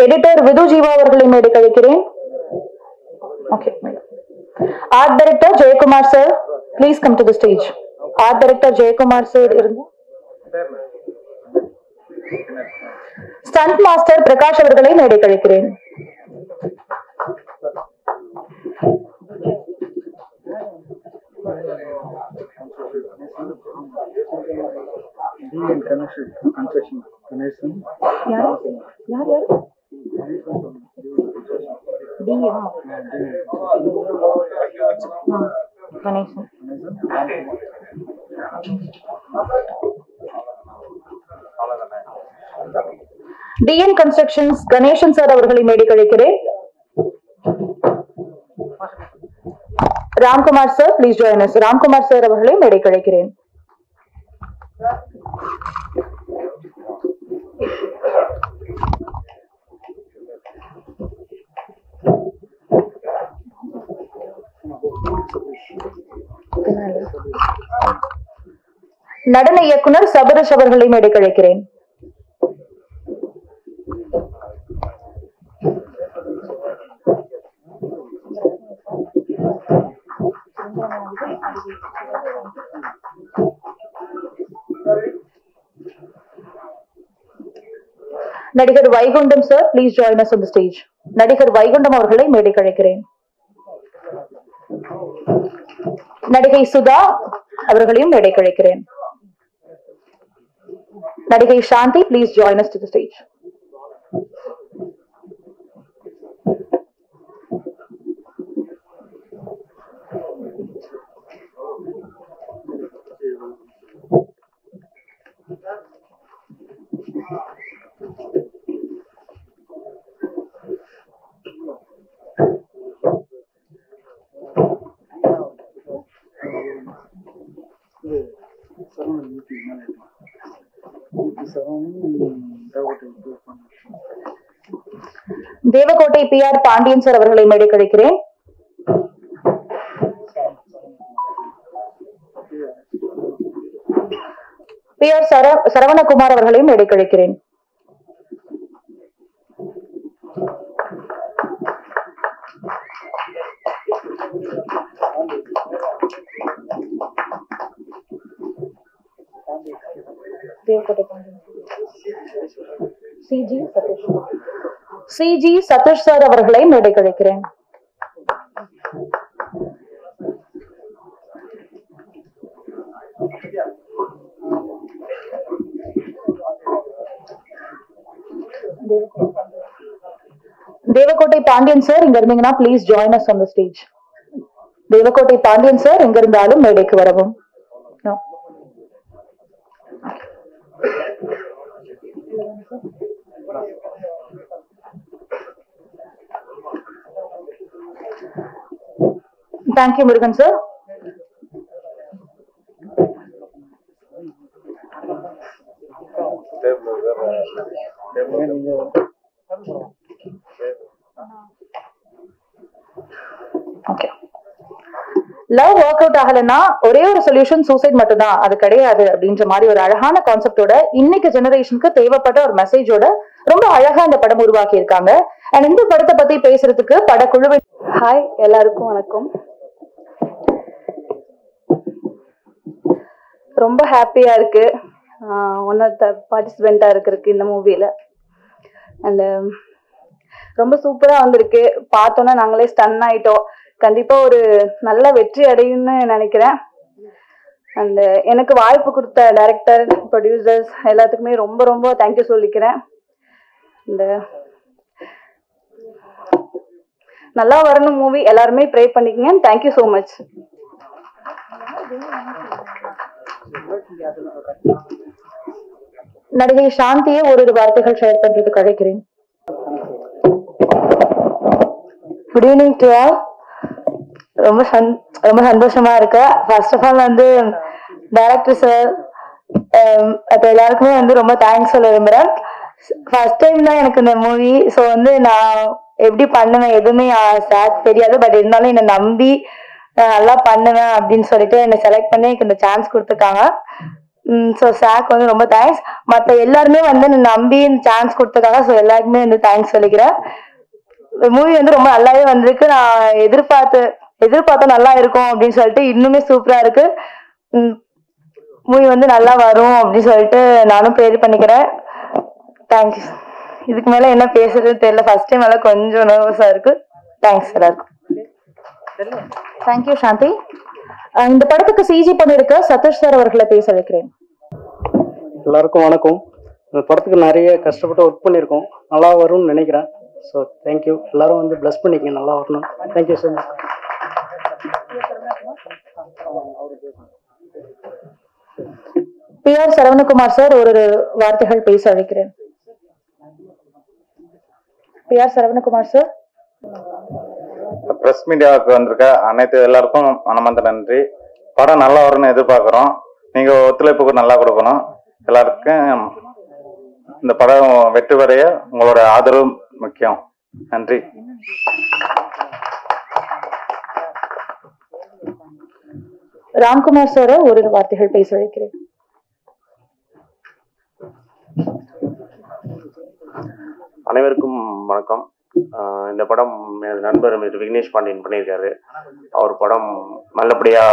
Editor விது ஜீவா அவர்களை மேடைக்கு அழைக்கிறேன். Art director Jayakumar sir, please come to the stage. Art director Jayakumar sir இருந்து ஸ்டண்ட் மாஸ்டர் பிரகாஷ் அவர்களை மேடைக்கு அழைக்கிறேன். டிஎன் கன்ஸ்ட்ரக்ஷன்ஸ் கணேசன் சார் அவர்களை மேடைக்கு அழைக்கிறேன். Ramkumar sir, please join as. Ramkumar sir அவர்களை மேடைக்கு அழைக்கிறேன். நடன இயக்குனர் சபரிஷ் அவர்களை மேடைக்கு அழைக்கிறேன். நடிகர் Vaikundam sir, please join us on the stage. நடிகர் வைகுண்டம் அவர்களை மேடைக்கு அழைக்கிறேன். நடிகை சுதா அவர்களையும் மேடைக்கு அழைக்கிறேன். நடிகை Shanthi, please join us to the stage. Devakottai PR Pandian sir அவர்களை மேடைக்கு அழைக்கிறேன். PR சரவணகுமார் அவர்களையும் மேடைக்கு அழைக்கிறேன். CG சதீஷ் சார் அவர்களை மேடைக்கு அழைக்கிறேன். தேவகோட்டை பாண்டியன் சார், இங்க இருந்தீங்கன்னா please join us on the stage. Devakottai Pandian sir எங்க இருந்தாலும் மேடைக்கு வரவும். Thank you, Murugan sir. Okay. Love work out ஆகலன்னா ஒரே ஒரு சொல்யூஷன் சூசைட் மட்டும் தான், அது கிடையாது அப்படின்ற மாதிரி ஒரு அழகான கான்செப்டோட இன்னைக்கு ஜெனரேஷனுக்கு தேவைப்பட்ட ஒரு மெசேஜோட ரொம்ப அழகா இந்த படம் உருவாக்கி இருக்காங்க. அண்ட் இந்த படத்தை பத்தி பேசுறதுக்கு படக்குழுவின் ஹாய், எல்லாருக்கும் வணக்கம். ரொம்ப ஹாப்பியா இருக்கு ஒன் ஆஃப் த பார்ட்டிசிபெண்டா இருக்கிறதுக்கு இந்த மூவில. அண்ட் ரொம்ப சூப்பரா வந்திருக்கு. பார்த்தோன்னா நாங்களே ஸ்டன் ஆயிட்டோம். கண்டிப்பா ஒரு நல்ல வெற்றி அடையும்னு நினைக்கிறேன். அண்ட் எனக்கு வாய்ப்பு கொடுத்த டைரக்டர், ப்ரொடியூசர்ஸ் எல்லாத்துக்குமே ரொம்ப ரொம்ப தேங்க்யூ சொல்லிக்கிறேன். இந்த நல்லா வரணும் மூவி, எல்லாருமே ப்ரே பண்ணிக்கங்க. Thank you so much. நடிகை சாந்தியை ஒரு வார்த்தைகள் ஷேர் பண்றதுக்கு அழைக்கிறேன். Good evening to all. ரொம்ப சந்தோஷமா இருக்கு. ஃபர்ஸ்ட் ஆஃப் ஆல் வந்து டைரக்டர் சார் அப்ப எல்லாருக்குமே வந்து ரொம்ப தேங்க்ஸ் சொல்ல விரும்புறேன். ஃபர்ஸ்ட் டைம் தான் எனக்கு இந்த மூவி. ஸோ வந்து நான் எப்படி பண்ணுவேன் எதுவுமே தெரியாது. பட் இருந்தாலும் என்னை நம்பி நான் நல்லா பண்ணுவேன் அப்படின்னு சொல்லிட்டு என்னை செலக்ட் பண்ணி எனக்கு இந்த சான்ஸ் கொடுத்துருக்காங்க. ஸோ சாருக்கு வந்து ரொம்ப தேங்க்ஸ். மற்ற எல்லாருமே வந்து என்னை நம்பி இந்த சான்ஸ் கொடுத்துருக்காங்க. ஸோ எல்லாருக்குமே வந்து தேங்க்ஸ் சொல்லிக்கிறேன். மூவி வந்து ரொம்ப நல்லாவே வந்திருக்கு. நான் எதிர்பார்த்தா நல்லா இருக்கும் அப்படின்னு சொல்லிட்டு இன்னுமே சூப்பரா இருக்கு. மூவி வந்து நல்லா வரும் அப்படின்னு சொல்லிட்டு நானும் ப்ரேயர் பண்ணிக்கிறேன். தேங்க்ஸ். இதுக்கு மேல என்ன பேசுறது தெரியல. ஃபர்ஸ்ட் டைம் எல்லாம் கொஞ்சம் நர்வஸா இருக்கு. தேங்க்ஸ் எல்லாருக்கும். தேங்க்யூ சாந்தி. இந்த படத்துக்கு சிஜி பண்ணிருக்க சதீஷ் சார் அவர்களை பேச வைக்கிறேன். எல்லாருக்கும் வணக்கம். இந்த படத்துக்கு நிறைய கஷ்டப்பட்டு ஒர்க் பண்ணியிருக்கோம். நல்லா வரும்னு நினைக்கிறேன். So thank you. எல்லாரும் வந்து பிளஸ் பண்ணிக்கங்க, நல்லா வரணும். Thank you so much. PR Saravanakumar sir ஒரு வார்த்தைகள் பேச அழைக்கிறேன். PR Saravanakumar sir. பிரஸ் மீடியாவுக்கு வந்திருக்க அனைத்து எல்லாருக்கும் மனமார்ந்த நன்றி. படம் நல்லா வரும்னு எதிர்பார்க்குறோம். நீங்க ஒத்துழைப்புக்கு நல்லா கொடுக்கணும். எல்லாருக்கும் இந்த படம் வெற்றி பெறைய உங்களோட ஆதரவு முக்கியம். நன்றி. ராம்குமார் சார் ஒரு வார்த்தைகள் பேச வைக்கிறேன். அனைவருக்கும் வணக்கம். இந்த படம் நண்பர் விக்னேஷ் பாண்டியன் பண்ணியிருக்காரு. அவர் படம் நல்லபடியா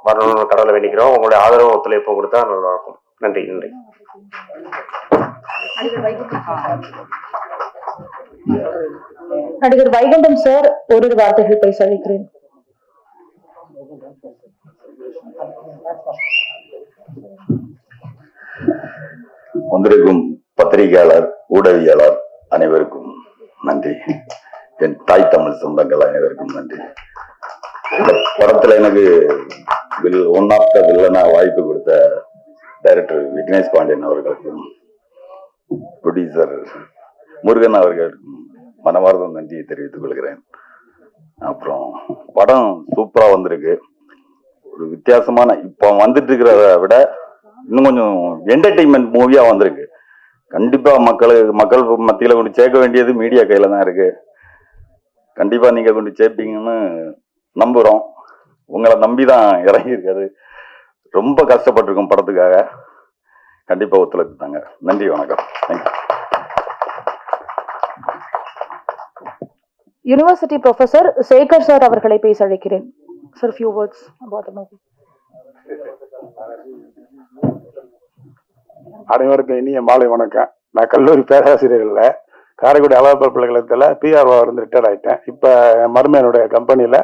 வரணும்னு கடவுளை வேண்டிக்கிறோம். உங்களுடைய ஆதரவு ஒத்துழைப்பு கொடுத்தா நல்லா இருக்கும். நன்றி. நன்றி. நடிகர் வைகுண்டம் சார் ஒரு வார்த்தைகள் பேச வைக்கிறேன். வந்திருக்கும் பத்திரிகையாளர், ஊடகவியலாளர் அனைவருக்கும் நன்றி. என் தாய் தமிழ் சொந்தங்கள் அனைவருக்கும் நன்றி. இந்த படத்துல எனக்கு ஒன் ஆஃப் த வில்லனா வாய்ப்பு கொடுத்த டைரக்டர் விக்னேஷ் பாண்டியன் அவர்களுக்கும், ப்ரொடியூசர் முருகன் அவர்களுக்கும் மனமார்ந்த நன்றியை தெரிவித்துக் கொள்கிறேன். அப்புறம் படம் சூப்பரா வந்திருக்கு. ஒரு வித்தியாசமான, இப்போ வந்துட்டு இருக்கிறத விட இன்னும் கொஞ்சம் என்டர்டெயின்மெண்ட் மூவியா வந்திருக்கு. கண்டிப்பா மக்கள் மத்தியில கொண்டு சேர்க்க வேண்டியது மீடியா கையில தான் இருக்கு. கண்டிப்பா நீங்க கொண்டு சேர்ப்பீங்கன்னு நம்புறோம். உங்களை நம்பிதான் இறங்கி இருக்காது. ரொம்ப கஷ்டப்பட்டிருக்கோம் படத்துக்காக. கண்டிப்பா ஒத்துழைப்பு தாங்க. நன்றி, வணக்கம். Thank you. University professor Sekar sir அவர்களை பேச அழைக்கிறேன். Sir, few words about the movie. அனைவருக்கும் இனிய மாலை வணக்கம். நான் கல்லூரி பேராசிரியர் இல்லை, காரைக்குடி அழகப்பா பல்கலைக்கழகத்தில் PR இருந்து ரிட்டையர்ட் ஆகிட்டேன். இப்போ மருமையனுடைய கம்பெனியில்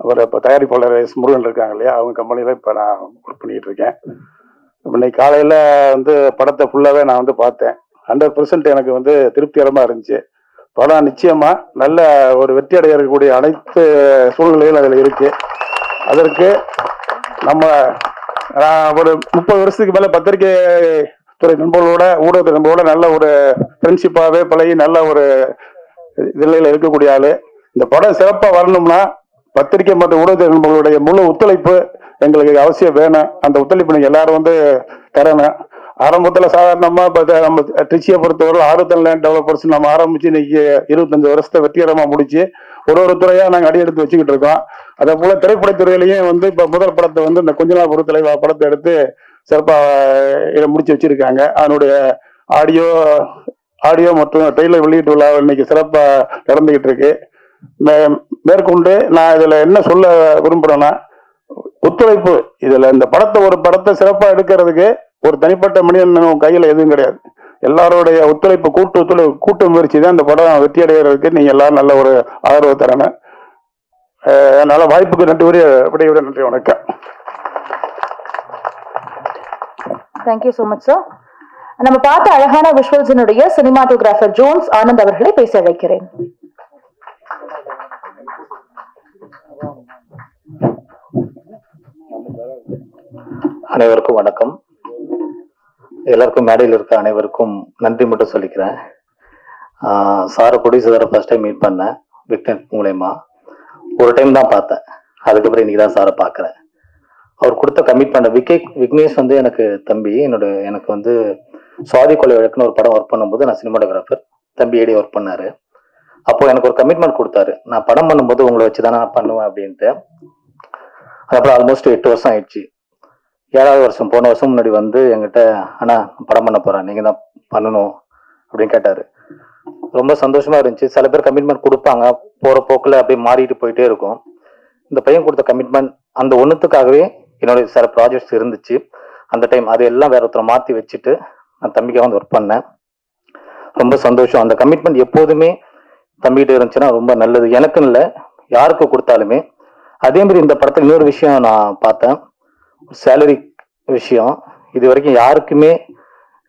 அவர் இப்போ தயாரிப்பாளர் முருகன் இருக்காங்க இல்லையா, அவங்க கம்பெனியில் இப்போ நான் ஒர்க் பண்ணிக்கிட்டு இருக்கேன். இன்னைக்கு காலையில் வந்து படத்தை ஃபுல்லாகவே நான் வந்து பார்த்தேன். 100% எனக்கு வந்து திருப்திகரமாக இருந்துச்சு. படம் நிச்சயமா நல்ல ஒரு வெற்றி அடைய இருக்கக்கூடிய அனைத்து சூழ்நிலைகளும் அதில் இருக்கு. அதற்கு நம்ம ஒரு 30 வருஷத்துக்கு மேல பத்திரிகை துறை நண்பர்களோட, ஊடகத்துறை நண்பர்களோட நல்ல ஒரு ஃப்ரெண்ட்ஷிப்பாகவே பழகி நல்ல ஒரு நிலையில இருக்கக்கூடிய ஆளு. இந்த படம் சிறப்பாக வரணும்னா பத்திரிகை மற்றும் ஊடகத்துறை நண்பர்களுடைய முழு ஒத்துழைப்பு எங்களுக்கு அவசியம் வேணும். அந்த ஒத்துழைப்பு நீங்க எல்லாரும் வந்து தரணும். ஆரம்பத்தில் சாதாரணமா நம்ம ட்ரிச்சியை பொறுத்தவரை 6 லேண்ட் டெவலப்பர்ஸ் நம்ம ஆரம்பிச்சு இன்னைக்கு 25 வருஷத்தை வெற்றிகரமாக முடிச்சு ஒரு துறையா நாங்கள் அடி எடுத்து வச்சுக்கிட்டு இருக்கோம். அதே போல திரைப்படத்துறையிலையும் வந்து இப்போ முதல் படத்தை வந்து இந்த கொஞ்ச நாள் பொறுத்தலை படத்தை எடுத்து சிறப்பாக முடிச்சு வச்சிருக்காங்க. அதனுடைய ஆடியோ மற்றும் ட்ரெய்லர் வெளியீட்டு விழா இன்னைக்கு சிறப்பாக நடந்துகிட்டு இருக்கு. மேற்கொண்டு நான் இதுல என்ன சொல்ல விரும்புறேன்னா, ஒத்துழைப்பு இதுல இந்த ஒரு படத்தை சிறப்பாக எடுக்கிறதுக்கு ஒரு தனிப்பட்ட மனிதன் கையில எதுவும் கிடையாது. எல்லாருடைய ஒத்துழைப்பு, கூட்டு முயற்சி தான் இந்த படம் வெற்றி அடைகிறதுக்கு நீங்க எல்லாரும் நல்ல ஒரு ஆதரவு தரணும். நல்ல வாய்ப்புக்கு விடையுடன் நன்றி, வணக்கம். Thank you so much sir. நம்ம பார்த்த அழகான விஷுவல்ஸினுடைய சினிமாட்டோகிராஃபர் ஜோன்ஸ் ஆனந்த் அவர்களை பேச அழைக்கிறேன். அனைவருக்கும் வணக்கம். எல்லாருக்கும் மேடையில் இருக்க அனைவருக்கும் நன்றி மட்டும் சொல்லிக்கிறேன். சாரை ப்ரொடியூசரை ஃபர்ஸ்ட் டைம் மீட் பண்ணேன் விக்னேஷ் மூலயமா. ஒரு டைம் தான் பார்த்தேன், அதுக்கப்புறம் இன்னைக்கு தான் சாரை பார்க்குறேன். அவர் கொடுத்த கமிட்மெண்ட், விக்னேஷ் வந்து எனக்கு தம்பி. எனக்கு வந்து சுவாதி கொலை வழக்குன்னு ஒரு படம் ஒர்க் பண்ணும்போது நான் சினிமாட்டோகிராஃபர், தம்பி ஏடி ஒர்க் பண்ணாரு. அப்போ எனக்கு ஒரு கமிட்மெண்ட் கொடுத்தாரு, நான் படம் பண்ணும்போது உங்களை வச்சு தானே நான் பண்ணுவேன் அப்படின்ட்டு. அதுக்கப்புறம் ஆல்மோஸ்ட் 8 வருஷம் ஆயிடுச்சு. 7வது வருஷம் போன வருஷம் முன்னாடி வந்து என்கிட்ட அண்ணா படம் பண்ண போகிறேன், நீங்கள் தான் பண்ணணும் அப்படின்னு கேட்டார். ரொம்ப சந்தோஷமாக இருந்துச்சு. சில பேர் கமிட்மெண்ட் கொடுப்பாங்க, போகிற போக்கில் அப்படியே மாறிட்டு போயிட்டே இருக்கும். இந்த பையன் கொடுத்த கமிட்மெண்ட் அந்த ஒன்றுத்துக்காகவே என்னுடைய சில ப்ராஜெக்ட்ஸ் இருந்துச்சு அந்த டைம். அது எல்லாம் வேற ஒருத்தரை மாற்றி வச்சுட்டு நான் தம்பிக்காக வந்து ஒர்க் பண்ணேன். ரொம்ப சந்தோஷம். அந்த கமிட்மெண்ட் எப்போதுமே தம்பிகிட்ட இருந்துச்சுன்னா ரொம்ப நல்லது, எனக்குன்னு இல்லை யாருக்கு கொடுத்தாலுமே. அதே மாதிரி இந்த படத்தில் இன்னொரு விஷயம் நான் பார்த்தேன், சேலரி விஷயம். இது வரைக்கும் யாருக்குமே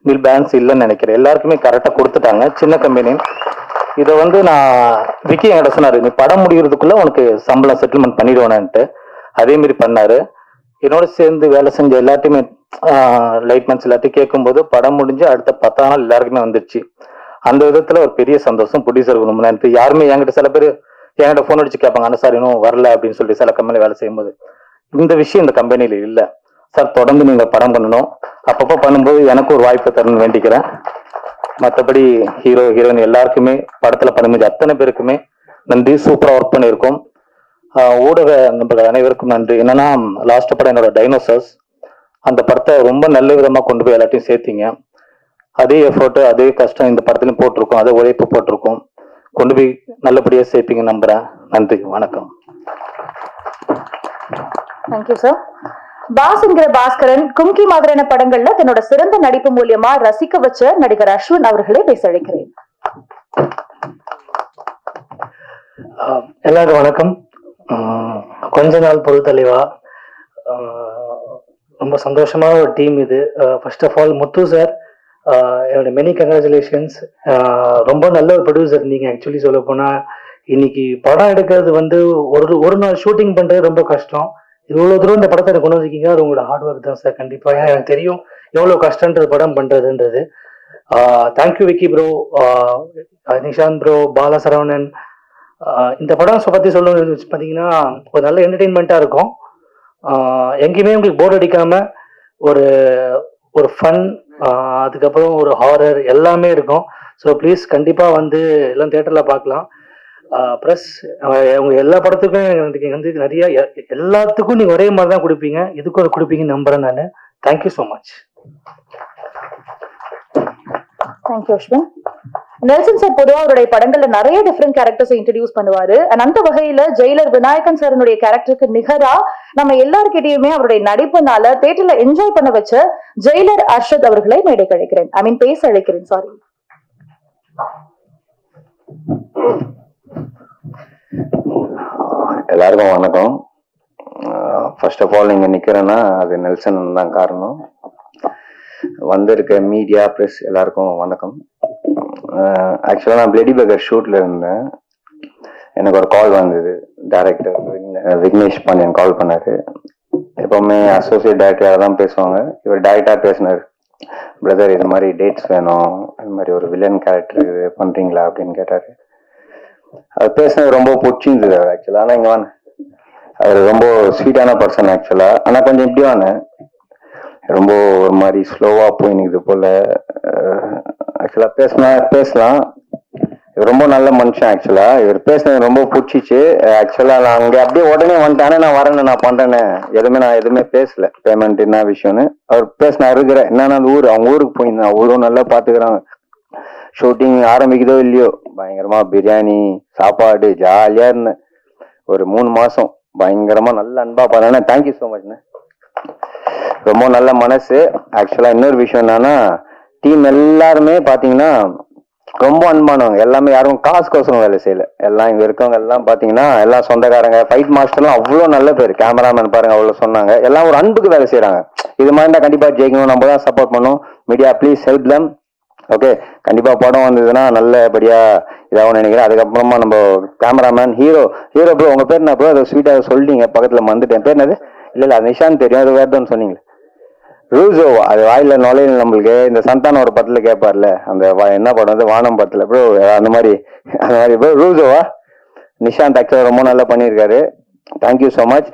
மில் பேலன்ஸ் இல்லைன்னு நினைக்கிறேன், எல்லாருக்குமே கரெக்டாக கொடுத்துட்டாங்க, சின்ன கம்பெனி. இதை வந்து நான் விக்கி என்கிட்ட சொன்னார், நீ படம் முடிகிறதுக்குள்ள உனக்கு சம்பளம் செட்டில்மெண்ட் பண்ணிடுவேனான்ட்டு. அதே மாதிரி பண்ணாரு. என்னோட சேர்ந்து வேலை செஞ்ச எல்லாத்தையுமே லைட்மெண்ட்ஸ் எல்லாத்தையும் கேட்கும்போது படம் முடிஞ்சு அடுத்த 10 நாள் எல்லாருக்குமே வந்துருச்சு. அந்த விதத்துல ஒரு பெரிய சந்தோஷம். ப்ரொடியூசருக்கு ரொம்ப நன்றி. யாருமே என்கிட்ட சில பேர் என்கிட்ட ஃபோன் அடிச்சு கேட்பாங்க, ஆனால் சார் இன்னும் வரல அப்படின்னு சொல்லிட்டு சில கம்பெனியில் வேலை செய்யும்போது. இந்த விஷயம் இந்த கம்பெனியில் இல்லை சார், தொடர்ந்து நீங்கள் படம் பண்ணணும், அப்பப்போ பண்ணும்போது எனக்கு ஒரு வாய்ப்பு தரணும்னு வேண்டிக்கிறேன். மற்றபடி ஹீரோ ஹீரோயின் எல்லாருக்குமே படத்தில் பண்ணும்போது அத்தனை பேருக்குமே நன்றி. சூப்பராக ஒர்க் பண்ணியிருக்கோம். ஊடக நண்பர்கள் அனைவருக்கும் நன்றி. என்னன்னா லாஸ்ட் படம் என்னோட டைனோசர்ஸ், அந்த படத்தை ரொம்ப நல்ல விதமாக கொண்டு போய் எல்லாத்தையும் சேர்த்திங்க. அதே எஃபர்ட்டு அதே கஷ்டம் இந்த படத்துலையும் போட்டிருக்கோம், அதே உழைப்பு போட்டிருக்கோம். கொண்டு போய் நல்லபடியாக சேர்ப்பீங்க நம்புறேன். நன்றி, வணக்கம். Thank you sir. பாஸ் என்கிற பாஸ்கரன், கும்கி மாதிரியான படங்கள்ல தன்னோட சிறந்த நடிப்பு மூலியமா ரசிக்க வச்ச நடிகர் அஸ்வின் அவர்களை பேச அழைக்கிறேன். எல்லாரும் வணக்கம். கொஞ்ச நாள் பொறுத்தலைவா ரொம்ப சந்தோஷமான ஒரு டீம் இது. First of all Muthu sir, என்னோட மெனி கங்க்ராச்சுலேஷன்ஸ். ரொம்ப நல்ல ஒரு ப்ரொடியூசர் நீங்கள். ஆக்சுவலி சொல்ல போனால் இன்னைக்கு படம் எடுக்கிறது வந்து ஒரு நாள் ஷூட்டிங் பண்ணுறது ரொம்ப கஷ்டம். இவ்வளோ தூரம் இந்த படத்தை கொண்டு வந்திருக்கீங்க, அது உங்களோட ஹார்ட் ஒர்க் தான் சார் கண்டிப்பாக. ஏன்னா எனக்கு தெரியும் எவ்வளோ கஷ்டன்றது படம் பண்ணுறதுன்றது. Thank you Vicky bro, Nishanth bro, Bala Saravanan. இந்த படம் பற்றி சொல்லணும்னு பார்த்தீங்கன்னா ஒரு நல்ல என்டர்டெயின்மெண்ட்டாக இருக்கும். எங்கேயுமே உங்களுக்கு போர் அடிக்காமல் ஒரு ஃபன், அதுக்கப்புறம் ஒரு ஹாரர் எல்லாமே இருக்கும். ஸோ ப்ளீஸ் கண்டிப்பாக வந்து எல்லாம் தியேட்டரில் பார்க்கலாம். ப்ளஸ் உங்க எல்லா படத்துக்கும் நீங்கள் வந்து நிறைய எல்லாத்துக்கும் நீங்கள் ஒரே மாதிரி தான் கொடுப்பீங்க, இதுக்கும் ஒரு கொடுப்பீங்கன்னு நம்புறேன் நான். Thank you so much. Thank you Ashwin. Nelson sir பொதுவா அவருடைய படங்கள்ல நிறைய டிஃப்ரெண்ட் கேரக்டர்ஸ் இன்ட்ரடியூஸ் பண்ணுவாரு. அந்த வகையில ஜெயிலர் விநாயகன் சாரனுடைய கேரக்டருக்கு நிகரா நம்ம எல்லார்கிட்டயுமே அவருடைய நடிப்புனால தியேட்டர்ல என்ஜாய் பண்ண வச்ச ஜெயிலர் அர்ஷத் அவர்களை மேடைக்கு அழைக்கிறேன், பேச அழைக்கிறேன். சாரி. எல்லாருக்கும் வணக்கம். ஃபர்ஸ்ட் ஆஃப் ஆல் நீங்க நிக்கிறேன்னா அது நெல்சன் தான் காரணம். வந்திருக்க மீடியா பிரஸ் எல்லாருக்கும் வணக்கம். ஆக்சுவலாக நான் பிளடி பேக்கர் ஷூட்ல இருந்தேன். எனக்கு ஒரு கால் வந்தது, டைரக்டர் விக்னேஷ் பாண்டியன் கால் பண்ணாரு. எப்பவுமே அசோசியேட் டைரக்டராக தான் பேசுவாங்க, இவர் டைரக்டாக பேசினார். பிரதர் இது மாதிரி டேட்ஸ் வேணும், இது மாதிரி ஒரு வில்லன் கேரக்டர் பண்றீங்களா அப்படின்னு கேட்டாரு. அது பேசினது ரொம்ப பிடிச்சிருந்தது அவர் ஆக்சுவலா. ஆனால் இங்கே வாங்க, அவர் ரொம்ப ஸ்வீட்டான பர்சன் ஆக்சுவலா. ஆனால் கொஞ்சம் இப்படி வாங்க, ரொம்ப ஒரு மாதிரி ஸ்லோவா போய் நிற்குது போல. ஆக்சுவலா பேசலாம். இவர் ரொம்ப நல்ல மனுஷன் ஆக்சுவலா. இவர் பேசினது ரொம்ப பிடிச்சிச்சு ஆக்சுவலா. நான் அங்கே அப்படியே உடனே வந்துட்டானே, நான் வரேன்னு நான் பண்றேன்னு நான் எதுவுமே பேசல. பேமெண்ட் என்ன விஷயம்னு அவர் பேசினா இருக்கிற என்னன்னா அந்த ஊர், அவங்க ஊருக்கு போயிருந்தேன். ஊரும் நல்லா பாத்துக்கிறாங்க. ஷூட்டிங் ஆரம்பிக்குதோ இல்லையோ பயங்கரமா பிரியாணி சாப்பாடு ஜாலியா இருந்தேன். ஒரு 3 மாசம் பயங்கரமா நல்ல அன்பா பண்ணேன். தேங்க்யூ ஸோ மச்ண்ணே, ரொம்ப நல்ல மனசு. ஆக்சுவலா இன்னொரு விஷயம் என்னன்னா, டீம் எல்லாருமே பாத்தீங்கன்னா ரொம்ப அன்பானவங்க. எல்லாமே யாரும் காசுக்கோசரம் வேலை செய்யல. எல்லாம் இங்க இருக்கவங்க எல்லாம் பாத்தீங்கன்னா எல்லாம் சொந்தக்காரங்க. ஃபைட் மாஸ்டர்லாம் அவ்வளோ நல்ல பேர். கேமராமேன் பாருங்க அவ்வளவு சொன்னாங்க. எல்லாம் ஒரு அன்புக்கு வேலை செய்யறாங்க. இது மாதிரி தான் கண்டிப்பா ஜெயிக்கணும், நம்ம தான் சப்போர்ட் பண்ணணும். Media please help them. Okay, கண்டிப்பா படம் வந்ததுன்னா நல்லபடியா இதாகும் நினைக்கிறேன். அதுக்கப்புறமா நம்ம கேமராமேன் ஹீரோ ப்ரோ, உங்க பேர் என்ன ப்ரோ? அதை ஸ்வீட்டா சொல்லிட்டீங்க, பக்கத்துல வந்துட்டேன். பேர் என்னது? இல்ல அது நிஷாந்த் தெரியும், அது வேறதுன்னு சொன்னீங்களே. ரூசோ, அது வாயில நுழையில நம்மளுக்கு. இந்த சந்தான ஒரு படத்துல கேட்பார்ல, அந்த என்ன படம் வந்து வானம் படத்துல ப்ரோ, அந்த மாதிரி ப்ரோ ரூசோவா? நிஷாந்த் ஆக்சுவலா ரொம்ப நல்லா பண்ணியிருக்காரு. Thank you so much.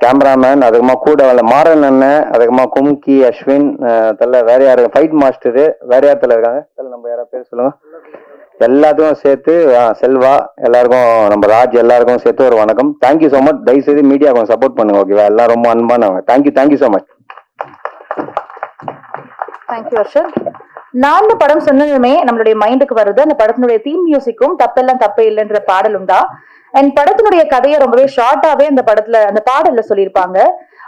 கேமராமேன், அதுக்குமா கூட வரல மாறன் அண்ணன், அதுக்குமா கும்கி, அஸ்வின் தலை, வேற யாரு ஃபைட் மாஸ்டரு, வேற யார் தலை இருக்காங்க தலை? நம்ம யாரா பேர் சொல்லுங்க. எல்லாத்துக்கும் சேர்த்து செல்வா எல்லாருக்கும் நம்ம ராஜ் எல்லாருக்கும் சேர்த்து ஒரு வணக்கம். Thank you so much. தயவுசெய்து மீடியா கொஞ்சம் சப்போர்ட் பண்ணுங்க, ஓகேவா? எல்லாம் ரொம்ப அன்பானவங்க. Thank you so much. Thank you Harshad. நான் இந்த படம் சொன்னதுமே நம்மளுடைய மைண்டுக்கு வருது அந்த படத்தினுடைய தீம் மியூசிக்கும் தப்பெல்லாம் தப்பே இல்லைன்ற பாடலும் தான். அண்ட் படத்தினுடைய கதையை ரொம்பவே ஷார்ட்டாவே அந்த பாடல்ல சொல்லியிருப்பாங்க.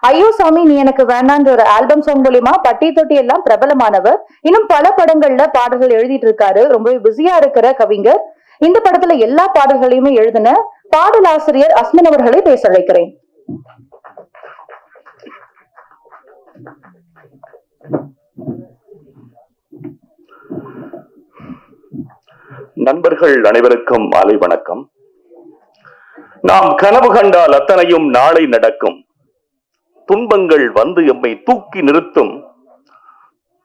ஐயோ சாமி நீ எனக்கு வேணான்ற ஒரு ஆல்பம் சாங் மூலியமா பட்டி தொட்டி எல்லாம் பிரபலமானவர். இன்னும் பல படங்கள்ல பாடல்கள் எழுதிட்டு இருக்காரு. ரொம்பவே பிஸியா இருக்கிற கவிஞர். இந்த படத்துல எல்லா பாடல்களையுமே எழுதின பாடலாசிரியர் அஸ்மின் அவர்களை பேச அழைக்கிறேன். நண்பர்கள் அனைவருக்கும் மாலை வணக்கம். நாம் கனவு கண்டால் அத்தனையும் நாளை நடக்கும். துன்பங்கள் வந்து எம்மை தூக்கி நிறுத்தும்.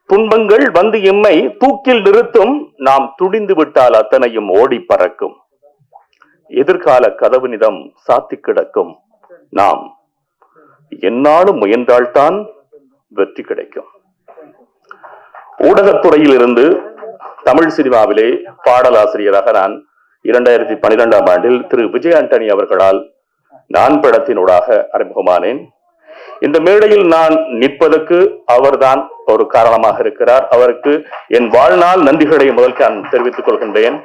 துன்பங்கள் வந்து எம்மை தூக்கில் நிறுத்தும். நாம் துணிந்து விட்டால் அத்தனையும் ஓடி பறக்கும். எதிர்கால கதவு சாத்தி கிடக்கும். நாம் எந்நாளும் முயன்றால்தான் வெற்றி கிடைக்கும். ஊடகத்துறையில் இருந்து தமிழ் சினிமாவிலே பாடலாசிரியராக நான் 2012ஆம் ஆண்டில் திரு விஜய் ஆண்டனி அவர்களால் நான் படத்தினூடாக அறிமுகமானேன். இந்த மேடையில் நான் நிற்பதற்கு அவர்தான் ஒரு காரணமாக இருக்கிறார். அவருக்கு என் வாழ்நாள் நன்றிகளை முதல் நான் தெரிவித்துக் கொள்கின்றேன்.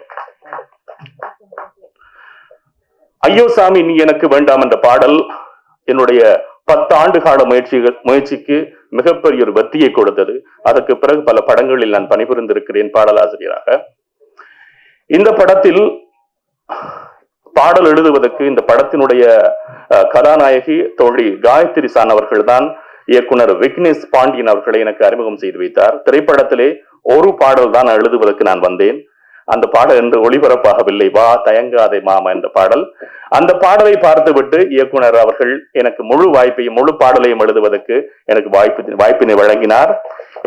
ஐயோ சாமி நீ எனக்கு வேண்டாம் என்ற பாடல் என்னுடைய 10 ஆண்டு கால முயற்சிக்கு மிகப்பெரிய ஒரு வெற்றியை கொடுத்தது. அதற்கு பிறகு பல படங்களில் நான் பணிபுரிந்திருக்கிறேன் பாடலாசிரியராக. இந்த படத்தில் பாடல் எழுதுவதற்கு இந்த படத்தினுடைய கதாநாயகி தோழி காயத்ரி சான் அவர்கள் தான் இயக்குனர் விக்னேஷ் பாண்டியன் அவர்களை எனக்கு அறிமுகம் செய்து வைத்தார். திரைப்படத்திலே ஒரு பாடல் தான் எழுதுவதற்கு நான் வந்தேன். அந்த பாடல் என்று ஒளிபரப்பாகவில்லை. வா தயங்காதே மாமா என்ற பாடல். அந்த பாடலை பார்த்துவிட்டு இயக்குனர் அவர்கள் எனக்கு முழு பாடலையும் எழுதுவதற்கு எனக்கு வாய்ப்பினை வழங்கினார்.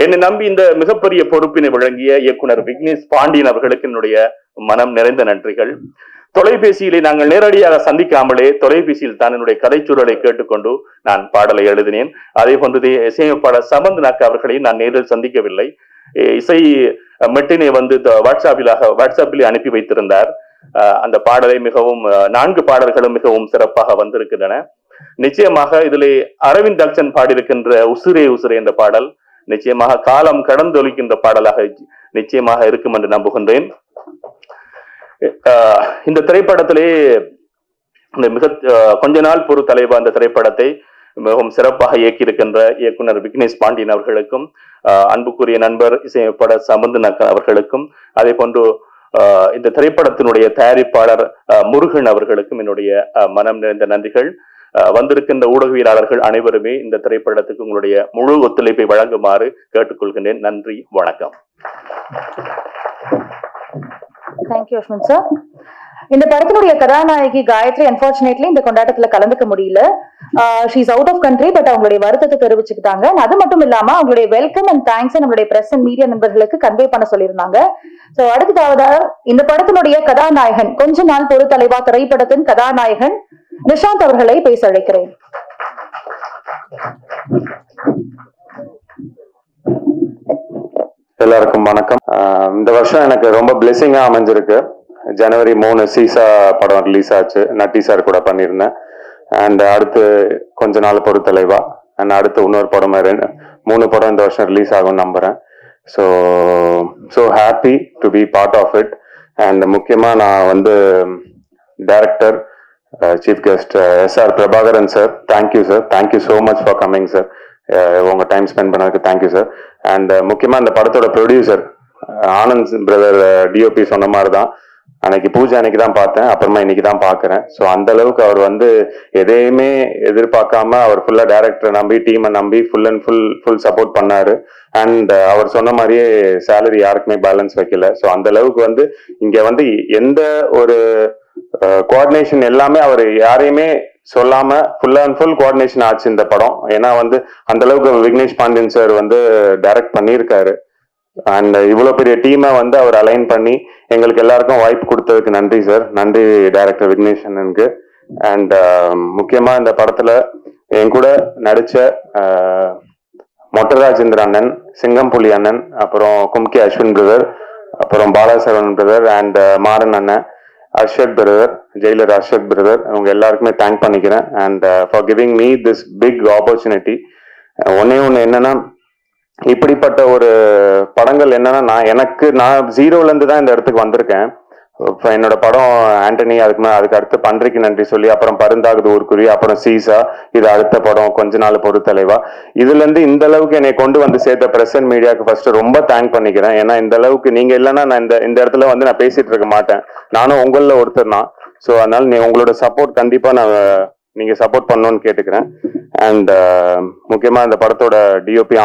என்னை நம்பி இந்த மிகப்பெரிய பொறுப்பினை வழங்கிய இயக்குனர் விக்னேஷ் பாண்டியன் அவர்களுக்கு என்னுடைய மனம் நிறைந்த நன்றிகள். தொலைபேசியிலே நாங்கள் நேரடியாக சந்திக்காமலே தொலைபேசியில் தான் என்னுடைய கதைச்சூழலை கேட்டுக்கொண்டு நான் பாடலை எழுதினேன். அதே போன்று இசையமைப்பாளர் சமந்த் நாக் அவர்களை நான் நேரில் சந்திக்கவில்லை. இசை மெட்டினை வந்து வாட்ஸ்அப்பில் அனுப்பி வைத்திருந்தார். அந்த பாடலை மிகவும் 4 பாடல்களும் மிகவும் சிறப்பாக வந்திருக்கின்றன. நிச்சயமாக இதிலே அரவிந்த் தக்ஷன் பாடியிருக்கின்ற உசுரே உசுரே என்ற பாடல் நிச்சயமாக காலம் கடந்தொலிக்கின்ற பாடலாக நிச்சயமாக இருக்கும் என்று நம்புகின்றேன். இந்த திரைப்படத்திலே கொஞ்ச நாள் பொறு தலைவா அந்த திரைப்படத்தை மிகவும் சிறப்பாக இயக்கியிருக்கின்ற இயக்குனர் விக்னேஷ் பாண்டியன் அவர்களுக்கும் அன்புக்குரிய நண்பர் இசையமைப்பாளர் சமந்த் நாக் அவர்களுக்கும் அதே போன்று இந்த திரைப்படத்தினுடைய தயாரிப்பாளர் முருகன் அவர்களுக்கும் என்னுடைய மனம் நிறைந்த நன்றிகள். வந்திருக்கின்ற ஊடகவியலாளர்கள் அனைவருமே இந்த திரைப்படத்துக்கு உங்களுடைய முழு ஒத்துழைப்பை வழங்குமாறு கேட்டுக்கொள்கின்றேன். நன்றி, வணக்கம். Thank you Asmin sir. இந்த படத்தினுடைய கதாநாயகி காயத்ரி அன்பார்ச்சுனேட்லி இந்த கொண்டாட்டத்துல கலந்துக்க முடியல. She's out of country. But அவங்களுடைய வருத்தத்தை தெரிவிச்சுக்கிட்டாங்க. அது மட்டும் இல்லாம அவங்களுடைய வெல்கம் அண்ட் தேங்க்ஸ் நம்மளுடைய பிரஸ் அண்ட் மீடியா நண்பர்களுக்கு கன்வே பண்ண சொல்லியிருந்தாங்க. சோ அடுத்ததாக இந்த படத்தினுடைய கதாநாயகன் கொஞ்ச நாள் பொறு தலைவா திரைப்படத்தின் கதாநாயகன் நிஷாந்த் அவர்களை பேச அழைக்கிறேன். எல்லாருக்கும் வணக்கம். இந்த வருஷம் எனக்கு ரொம்ப பிளெஸிங்கா அமைஞ்சிருக்கு. ஜனவரி 3 சீசா படம் ரிலீஸ் ஆச்சு. நட்டி சார் கூட பண்ணியிருந்தேன். அண்ட் அடுத்து கொஞ்ச நாள் பொறு தலைவா அண்ட் அடுத்து இன்னொரு படம் 3 படம் இந்த வருஷம் ரிலீஸ் ஆகும்னு நம்புறேன். So happy to be part of it. And முக்கியமா நான் வந்து director chief guest SR Prabhakaran sir, thank you sir. Thank you so much for coming sir. உங்க டைம் ஸ்பெண்ட் பண்ணதுக்கு தேங்க்யூ சார். அண்ட் முக்கியமா இந்த படத்தோட ப்ரொடியூசர் ஆனந்த் பிரதர் டிஓபி சொன்ன மாதிரி தான் அன்னைக்கு பூஜை அன்னைக்கு தான் பார்த்தேன், அப்புறமா இன்னைக்கு தான் பாக்குறேன். ஸோ அந்த அளவுக்கு அவர் வந்து எதையுமே எதிர்பார்க்காம அவர் ஃபுல்லா டைரக்டரை நம்பி டீமை நம்பி ஃபுல் அண்ட் ஃபுல் சப்போர்ட் பண்ணாரு. அண்ட் அவர் சொன்ன மாதிரியே சேலரி யாருக்குமே பேலன்ஸ் வைக்கல. ஸோ அந்த அளவுக்கு வந்து இங்க வந்து எந்த ஒரு கோஆர்டினேஷன் எல்லாமே அவர் யாரையுமே சொல்லாம ஃபுல் அண்ட் ஃபுல் கோஆர்டினேஷன் ஆச்சு இந்த படம். ஏன்னா வந்து அந்த அளவுக்கு விக்னேஷ் பாண்டியன் சார் வந்து டைரக்ட் பண்ணியிருக்காரு. அண்ட் இவ்வளவு பெரிய டீமை வந்து அவர் அலைன் பண்ணி எங்களுக்கு எல்லாருக்கும் வாய்ப்பு கொடுத்ததுக்கு நன்றி சார். நன்றி டைரக்டர் விக்னேஷ் அண்ணனுக்கு. அண்ட் முக்கியமா இந்த படத்துல என் கூட நடிச்ச மொட்டராஜேந்திர அண்ணன், சிங்கம்புலி அண்ணன், அப்புறம் கும்கி அஸ்வின் பிரதர், அப்புறம் பாலாசரவணன் பிரதர் அண்ட் மாறன் அண்ணன், Arshad brother, jailer Arshad brother, அவங்க எல்லாருக்குமே தேங்க் பண்ணிக்கிறேன். And for giving me this big opportunity. ஒன்னே ஒன்று என்னன்னா, இப்படிப்பட்ட ஒரு படங்கள் என்னன்னா, நான் ஜீரோல இருந்து தான் இந்த இடத்துக்கு வந்திருக்கேன். இப்போ என்னோட படம் ஆண்டனி, அதுக்கு அடுத்து பன்றிக்கு நன்றி சொல்லி, அப்புறம் பருந்தாகுது ஊர்க்குருவி, அப்புறம் சீசா, இது அடுத்த படம் கொஞ்ச நாள் பொறுத்தலைவா. இதுல இருந்து இந்த அளவுக்கு என்னை கொண்டு வந்து சேர்த்த பிரஸ் அண்ட் மீடியாவுக்கு ஃபர்ஸ்ட் ரொம்ப தேங்க் பண்ணிக்கிறேன். ஏன்னா இந்த அளவுக்கு நீங்க இல்லைன்னா நான் இந்த இடத்துல வந்து நான் பேசிட்டு இருக்க மாட்டேன். நானும் உங்களில் ஒருத்தர் தான். ஸோ அதனால உங்களோட சப்போர்ட் கண்டிப்பா நான் நீங்க சப்போர்ட் பண்ணணும்னு கேட்டுக்கிறேன். அண்ட் முக்கியமா இந்த படத்தோட டிஓபி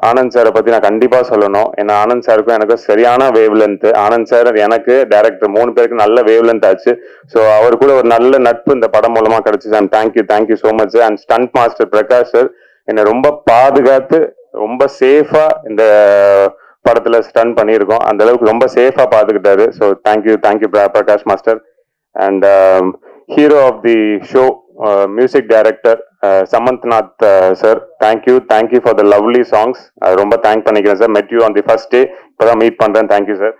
ஆனந்த் சாரை பத்தி நான் கண்டிப்பா சொல்லணும். ஏன்னா ஆனந்த் சாருக்கும் எனக்கும் சரியான வேவ் லென்த். ஆனந்த் சார் எனக்கு டைரக்டர் 3 பேருக்கு நல்ல வேவ் லென்த் ஆச்சு. ஸோ அவர் கூட ஒரு நல்ல நட்பு இந்த படம் மூலமா கிடைச்சிச்சு. And thank you so much. And stunt master Prakash sir என்னை ரொம்ப பாதுகாத்து ரொம்ப சேஃபா இந்த படத்துல ஸ்டன் பண்ணியிருக்கோம். அந்த அளவுக்கு ரொம்ப சேஃபா பாத்துக்கிட்டாரு. So thank you Prakash master. And hero of the show music director Samanthnath sir, thank you for the lovely songs. ரொம்ப தேங்க் பண்ணிக்கிறேன் sir. Met you on the first day, இப்போதான் மீட் பண்றேன். Thank you sir.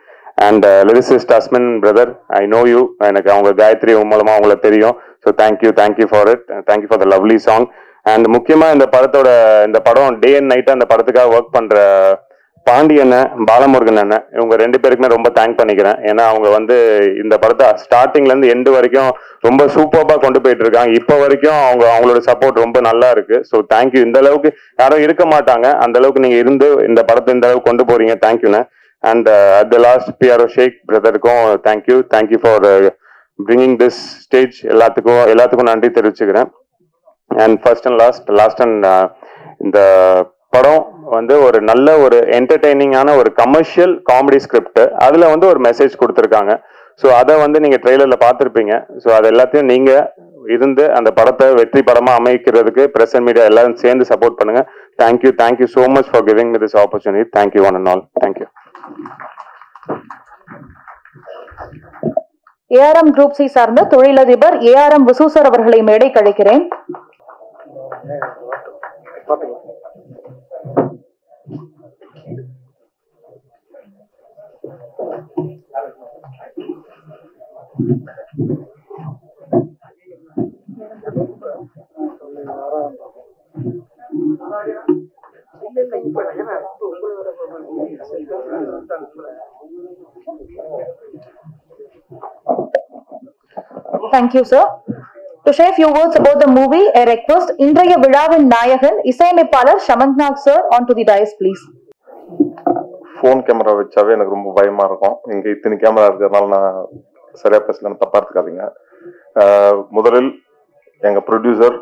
And lyricist Asmin brother, I know you, எனக்கு அவங்க காயத்ரி மூலமா உங்களுக்கு தெரியும். So thank you for it. Thank you for the lovely song. And முக்கியமா இந்த படம் டே அண்ட் நைட்டா அந்த படத்துக்காக ஒர்க் பண்ற பாண்டி அண்ணன், பாலமுருகன் அண்ணன், இவங்க 2 பேருக்குமே ரொம்ப தேங்க் பண்ணிக்கிறேன். ஏன்னா அவங்க வந்து இந்த படத்தை ஸ்டார்டிங்ல இருந்து எண்டு வரைக்கும் ரொம்ப சூப்பர்பா கொண்டு போயிட்டு இருக்காங்க. இப்போ வரைக்கும் அவங்களோட சப்போர்ட் ரொம்ப நல்லா இருக்கு. So thank you. இந்த அளவுக்கு யாரும் இருக்க மாட்டாங்க, அந்த அளவுக்கு நீங்க இருந்து இந்த படத்தை இந்த அளவுக்கு கொண்டு போறீங்க. தேங்க்யூண்ணே. And at the last PRO Sheikh பிரதருக்கும் thank you for bringing this stage. எல்லாத்துக்கும் நன்றி தெரிவிச்சுக்கிறேன். And first and last and இந்த படம் வந்து ஒரு நல்ல ஒரு என்டர்டெய்னிங்கான ஒரு கமர்ஷியல் காமெடி ஸ்கிரிப்ட். அதுல வந்து ஒரு மெசேஜ் கொடுத்துருக்காங்க. ஸோ அதை வந்து நீங்க ட்ரெய்லர்ல பார்த்துருப்பீங்க. ஸோ அது எல்லாத்தையும் நீங்க இருந்து அந்த படத்தை வெற்றி படமா அமைக்கிறதுக்கு பிரஸ் அண்ட் மீடியா எல்லாரும் சேர்ந்து சப்போர்ட் பண்ணுங்க. Thank you so much for giving me this opportunity. Thank you one and all. Thank you. ARM group C சார்ந்த தொழிலதிபர் ஏஆர்எம் விசூசர் அவர்களை மேடை கழிக்கிறேன். Thank you, sir. To share few words about the movie, I request இன்றைய விழாவின் நாயகன் இசையமைப்பாளர் Samanthnath sir onto the dais, please. Phone camera வச்சாவே எனக்கு ரொம்ப பயமா இருக்கும். இங்க இத்தனை கேமரா இருக்கிறதுனால நான் சரியா பேசலன்னு தப்பா எடுத்துக்காதீங்க. முதலில் எங்க ப்ரொடியூசர்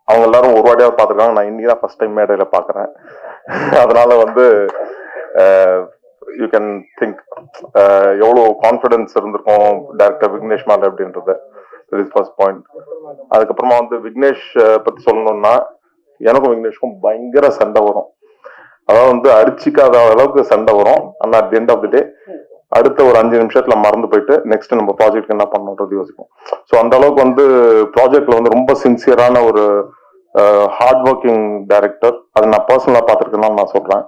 அவங்க எல்லாரும் ஒரு வாட்டியாவது பார்த்துருக்காங்க. நான் இன்னைக்கு தான் ஃபர்ஸ்ட் டைம் மேடையில பாக்குறேன். அதனால வந்து யூ கேன் திங்க் எவ்வளவு கான்ஃபிடன்ஸ் இருந்திருக்கும் டைரக்டர் விக்னேஷ் மேல அப்படின்றது. First point. அதுக்கப்புறமா வந்து விக்னேஷ் பத்தி சொல்லணும்னா எனக்கும் விக்னேஷ்க்கும் பயங்கர சண்டை வரும். அதாவது வந்து அடிச்சிக்காத அளவுக்கு சண்டை வரும். ஆனால் at the end of the day அடுத்த ஒரு 5 நிமிஷத்துல மறந்து போயிட்டு நெக்ஸ்ட் நம்ம ப்ராஜெக்ட் என்ன பண்ணணுன்றது யோசிப்போம். ஸோ அந்த அளவுக்கு வந்து ப்ராஜெக்ட்ல வந்து ரொம்ப சின்சியரான ஒரு ஹார்ட் ஒர்க்கிங் டைரக்டர். அதை நான் பர்சனலா பார்த்துருக்கேன்னு நான் சொல்றேன்.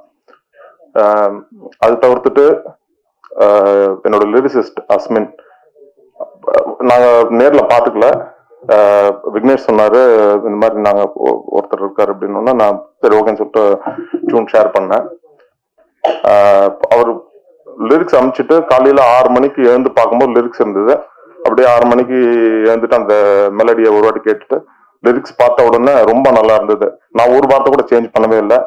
அது தவிர்த்துட்டு என்னோட லிரிசிஸ்ட் அஸ்மின் நாங்க நேர்ல பாத்துக்கல. விக்னேஷ் சொன்னாரு இந்த மாதிரி நாங்க ஒருத்தர் இருக்காரு அப்படின்னு. நான் சரி ஓகேன்னு சொல்லிட்டு டியூன் ஷேர் பண்ணேன். அவர் லிரிக்ஸ் அமைச்சிட்டு காலையில 6 மணிக்கு எழுந்து பார்க்கும்போது லிரிக்ஸ் இருந்தது. அப்படியே 6 மணிக்கு எழுந்துட்டு அந்த மெலடியை ஒரு வாட்டி கேட்டுட்டு லிரிக்ஸ் பார்த்த உடனே ரொம்ப நல்லா இருந்தது. நான் ஒரு வார்த்தை கூட சேஞ்ச் பண்ணவே இல்லை.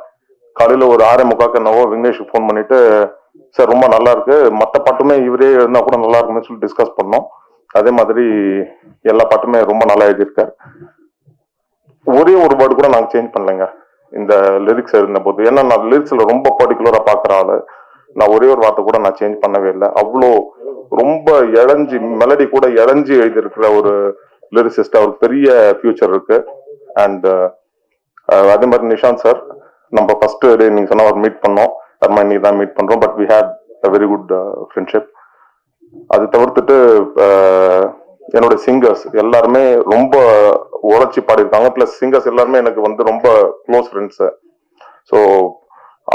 காலையில ஒரு 6:45 என்னவோ விக்னேஷுக்கு ஃபோன் பண்ணிட்டு சார் ரொம்ப நல்லா இருக்கு, மற்ற பாட்டுமே இவரே இருந்தா கூட நல்லா இருக்குன்னு சொல்லி டிஸ்கஸ் பண்ணோம். அதே மாதிரி எல்லா பாட்டுமே ரொம்ப நல்லா எழுதியிருக்காரு. ஒரே ஒரு வேர்டு கூட நாங்க சேஞ்ச் பண்ணலைங்க இந்த லிரிக்ஸ் இருந்த போது. ஏன்னா நான் லிரிக்ஸ்ல ரொம்ப பர்டிகுலரா பாக்குற ஆளு. நான் ஒரே ஒரு வார்த்தை கூட நான் சேஞ்ச் பண்ணவே இல்லை. அவ்வளோ ரொம்ப இழஞ்சி மெலடி கூட இழஞ்சி எழுதியிருக்கிற ஒரு லிரிசிஸ்ட். அவருக்கு பெரிய ஃபியூச்சர் இருக்கு. அண்ட் அதே மாதிரி நிஷாந்த் சார் நம்ம ஃபர்ஸ்ட் டே நீங்க சொன்ன ஒரு மீட் பண்ணோம். தர்மா இன்னைக்கு தான் மீட் பண்றோம். But we had a very good friendship. அது தவிர்த்துட்டு என்னோட சிங்கர்ஸ் எல்லாருமே ரொம்ப உழைச்சி பாடியிருக்காங்க. பிளஸ் சிங்கர்ஸ் எல்லாருமே எனக்கு வந்து ரொம்ப க்ளோஸ் ஃப்ரெண்ட்ஸு. ஸோ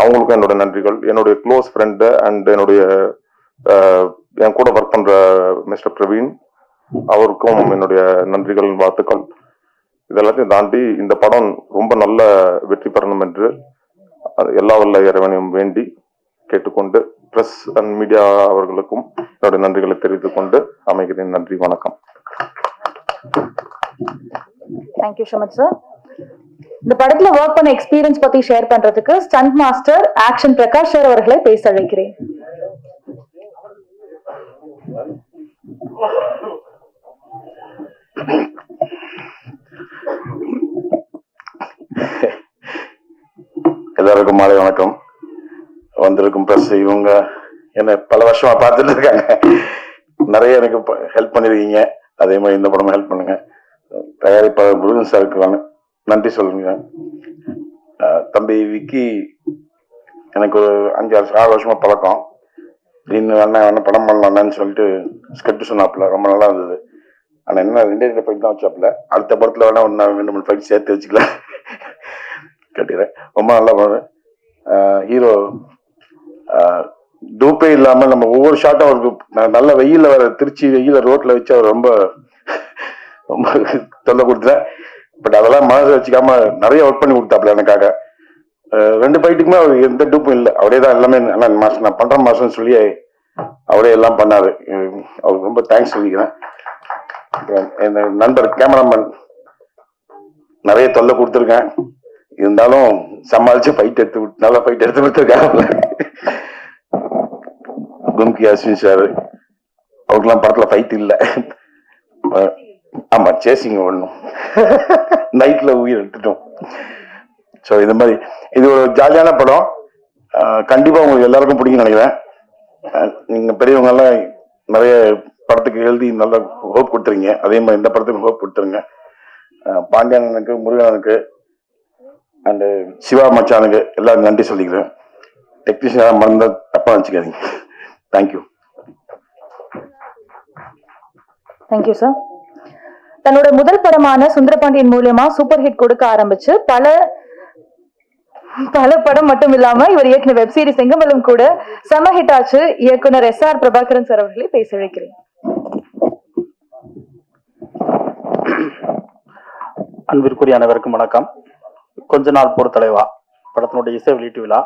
அவங்களுக்கும் என்னோட நன்றிகள். என்னுடைய க்ளோஸ் ஃப்ரெண்டு அண்ட் என்னுடைய என் கூட ஒர்க் பண்ற மிஸ்டர் பிரவீன், அவருக்கும் என்னுடைய நன்றிகள், வாழ்த்துக்கள். இதெல்லாத்தையும் தாண்டி இந்த படம் ரொம்ப நல்ல வெற்றி பெறணும் என்று எல்லா வல்ல இறைவனையும் வேண்டி கேட்டுக்கொண்டு பிரஸ் அண்ட் மீடியா அவர்களுக்கும் என்னுடைய நன்றிகளை தெரிவித்துக் கொண்டு அமைகிறேன். நன்றி, வணக்கம். Thank you so much sir. இந்த படத்துல ஒர்க் பண்ண எக்ஸ்பீரியன்ஸ் பத்தி ஷேர் பண்றதுக்கு stunt master action Prakash sir அவர்களை பேச அழைக்கிறேன். எல்லாருக்கும் மாலை வணக்கம். வந்திருக்கும் பிரஸ், இவங்க என்ன பல வருஷமா பார்த்துட்டு இருக்காங்க, நிறைய எனக்கு ஹெல்ப் பண்ணிருக்கீங்க. அதே மாதிரி இந்த படமும் ஹெல்ப் பண்ணுங்க. தயாரிப்பாளர் முருகன் சாருக்கு நன்றி சொல்லுங்க. தம்பி விக்கி எனக்கு ஒரு 5-6 வருஷமா பழக்கம். திடீர்னு வேணா படம் பண்ணலான்னு சொல்லிட்டு ஸ்கிரிப்ட் சொன்னாப்புல, ரொம்ப நல்லா இருந்தது. ஆனா என்ன 2 ஃபைட் தான் வச்சாப்புல. அடுத்த படத்துல வேணா 2-3 ஃபைட் சேர்த்து வச்சுக்கலாம் கட்டிடுறேன். ரொம்ப நல்லா பண்ணுவேன். ஹீரோ டூப்பே இல்லாம நம்ம ஒவ்வொரு ஷாட்டும் அவருக்கு நல்ல வெயில வர திருச்சி வெயில ரோட்ல வச்சு அவர் ரொம்ப ரொம்ப தொல்லை கொடுத்தேன். பட் அதெல்லாம் மனசு வச்சுக்காம நிறைய ஒர்க் பண்ணி கொடுத்தாப்புல எனக்காக. 2 ஃபைட்டுக்குமே அவர் எந்த டூப்பும் இல்லை, அவரே தான் எல்லாமே. மாசம் நான் பண்ற மாசம்னு சொல்லி அவரே எல்லாம் பண்ணாரு. அவருக்கு ரொம்ப தேங்க்ஸ் சொல்லிக்கிறேன். என் நண்பர் கேமராமேன் நிறைய தொல்லை கொடுத்துருக்கேன், இருந்தாலும் சமாளிச்சு ஃபைட் நல்லா ஃபைட் எடுத்து கொடுத்துருக்காங்க. கும்கி அஸ்வின் சார், அவருக்கெல்லாம் படத்துல ஃபைட் இல்லை. ஆமா, சேசிங்க ஒண்ணும் நைட்ல உயிர் எடுத்துட்டோம். ஸோ இந்த மாதிரி இது ஒரு ஜாலியான படம். கண்டிப்பா உங்களுக்கு எல்லாருக்கும் பிடிக்கும் நினைக்கிறேன். நீங்க பெரியவங்க எல்லாம் நிறைய படத்துக்கு எழுதி நல்ல ஹோப் கொடுத்துருங்க. அதே மாதிரி இந்த படத்துக்கு ஹோப் கொடுத்துருங்க. பாண்டியனுக்கு, முருகனுக்கு அண்ட் சிவா மச்சானுக்கு எல்லாரும் நன்றி சொல்லிக்கிறேன். டெக்னீஷியன் மறந்தா தப்பா நினைச்சுக்காதீங்க. தேங்க்யூ. Thank you sir. தன்னோட முதல் படமான சுந்தரபாண்டியன் மூலியமா சூப்பர் ஹிட் கொடுக்க ஆரம்பிச்சு பல படம் மட்டும் இல்லாம இவர் இயக்குன வெப் சீரிஸ் செங்கமலம் கூட செம ஹிட் ஆச்சு. இயக்குனர் SR பிரபாகரன் சார் அவர்களை பேச வைக்கிறேன். அன்பிற்குரிய அனைவருக்கும் வணக்கம். கொஞ்ச நாள் பொறு தலைவா படத்தினுடைய இசை வெளியீட்டு விழா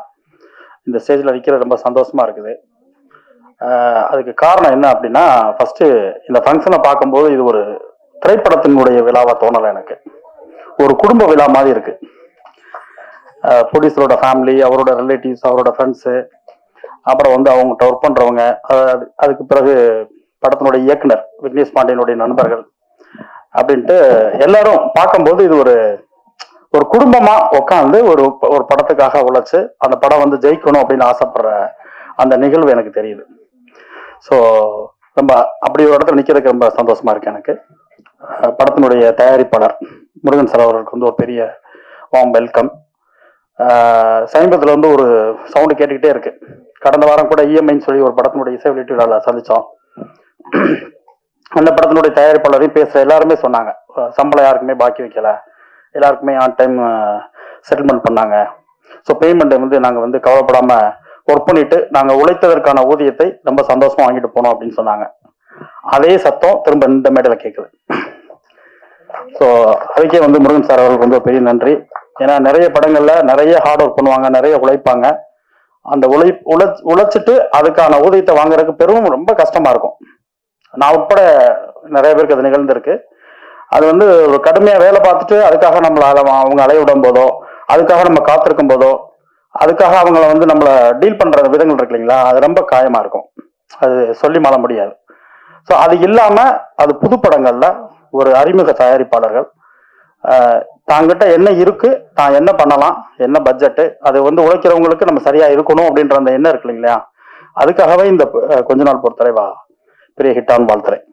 இந்த ஸ்டேஜில் நிற்கிறது ரொம்ப சந்தோஷமா இருக்குது. அதுக்கு காரணம் என்ன அப்படின்னா, ஃபர்ஸ்ட் இந்த ஃபங்க்ஷனை பார்க்கும்போது இது ஒரு திரைப்படத்தினுடைய விழாவா தோணலை எனக்கு. ஒரு குடும்ப விழா மாதிரி இருக்கு. ப்ரொடியூசரோட ஃபேமிலி, அவரோட ரிலேட்டிவ்ஸ், அவரோட ஃப்ரெண்ட்ஸு, அப்புறம் அவங்ககிட்ட ஒர்க் பண்றவங்க, அதுக்கு பிறகு படத்தினுடைய இயக்குனர் விக்னேஷ் பாண்டியனுடைய நண்பர்கள் அப்படின்ட்டு எல்லாரும் பார்க்கும்போது இது ஒரு குடும்பமா உட்காந்து ஒரு படத்துக்காக உழைச்சு அந்த படம் ஜெயிக்கணும் அப்படின்னு ஆசைப்படுற அந்த நிகழ்வு எனக்கு தெரியுது. ஸோ ரொம்ப அப்படி ஒரு இடத்துல நிற்கிறதுக்கு ரொம்ப சந்தோஷமா இருக்கு எனக்கு. படத்தினுடைய தயாரிப்பாளர் முருகன் சார் அவர்களுக்கு ஒரு பெரிய வார்ம் வெல்கம். சமீபத்தில் ஒரு சவுண்டு கேட்டுக்கிட்டே இருக்கு. கடந்த வாரம் கூட இஎம்ஐன்னு சொல்லி ஒரு படத்தினுடைய இசை வெளியீட்டு விழாவில் சந்திச்சோம். அந்த படத்தினுடைய தயாரிப்பாளரையும் பேசுற எல்லாருமே சொன்னாங்க, சம்பளம் யாருக்குமே பாக்கி வைக்கல, எல்லாருக்குமே ஆன் டைம் செட்டில்மெண்ட் பண்ணாங்க. ஸோ பேமெண்ட் நாங்கள் கவலைப்படாம ஒர்க் பண்ணிட்டு நாங்கள் உழைத்ததற்கான ஊதியத்தை ரொம்ப சந்தோஷமா வாங்கிட்டு போனோம் அப்படின்னு சொன்னாங்க. அதே சத்தம் திரும்ப இந்த மேடையில் கேட்குது. ஸோ அதுக்கே முருகன் சார் அவர்களுக்கு ஒரு பெரிய நன்றி. ஏன்னா நிறைய படங்கள்ல நிறைய ஹார்ட் ஒர்க் பண்ணுவாங்க, நிறைய உழைப்பாங்க. அந்த உழைச்சிட்டு அதுக்கான ஊதியத்தை வாங்குறதுக்கு பெரும் ரொம்ப கஷ்டமா இருக்கும். நான் உட்பட நிறைய பேருக்கு அது நிகழ்ந்திருக்கு. அது ஒரு கடுமையா வேலை பார்த்துட்டு அதுக்காக நம்மளை அவங்க அலைய விடும் போதோ, அதுக்காக நம்ம காத்திருக்கும் போதோ, அதுக்காக அவங்கள நம்மளை டீல் பண்ற விதங்கள் இருக்கு இல்லைங்களா, அது ரொம்ப காயமா இருக்கும். அது சொல்லி மாற முடியாது. ஸோ அது இல்லாம அது புது படங்கள்ல ஒரு அறிமுக தயாரிப்பாளர்கள் தாங்கிட்ட என்ன இருக்கு, தான் என்ன பண்ணலாம், என்ன பட்ஜெட்டு, அது உழைக்கிறவங்களுக்கு நம்ம சரியா இருக்கணும் அப்படின்ற அந்த எண்ணம் இருக்கு இல்லைங்களா, அதுக்காகவே இந்த கொஞ்ச நாள் பொறுத்தலைவா பெரிய ஹிட்டான வாழ்த்துறேன்.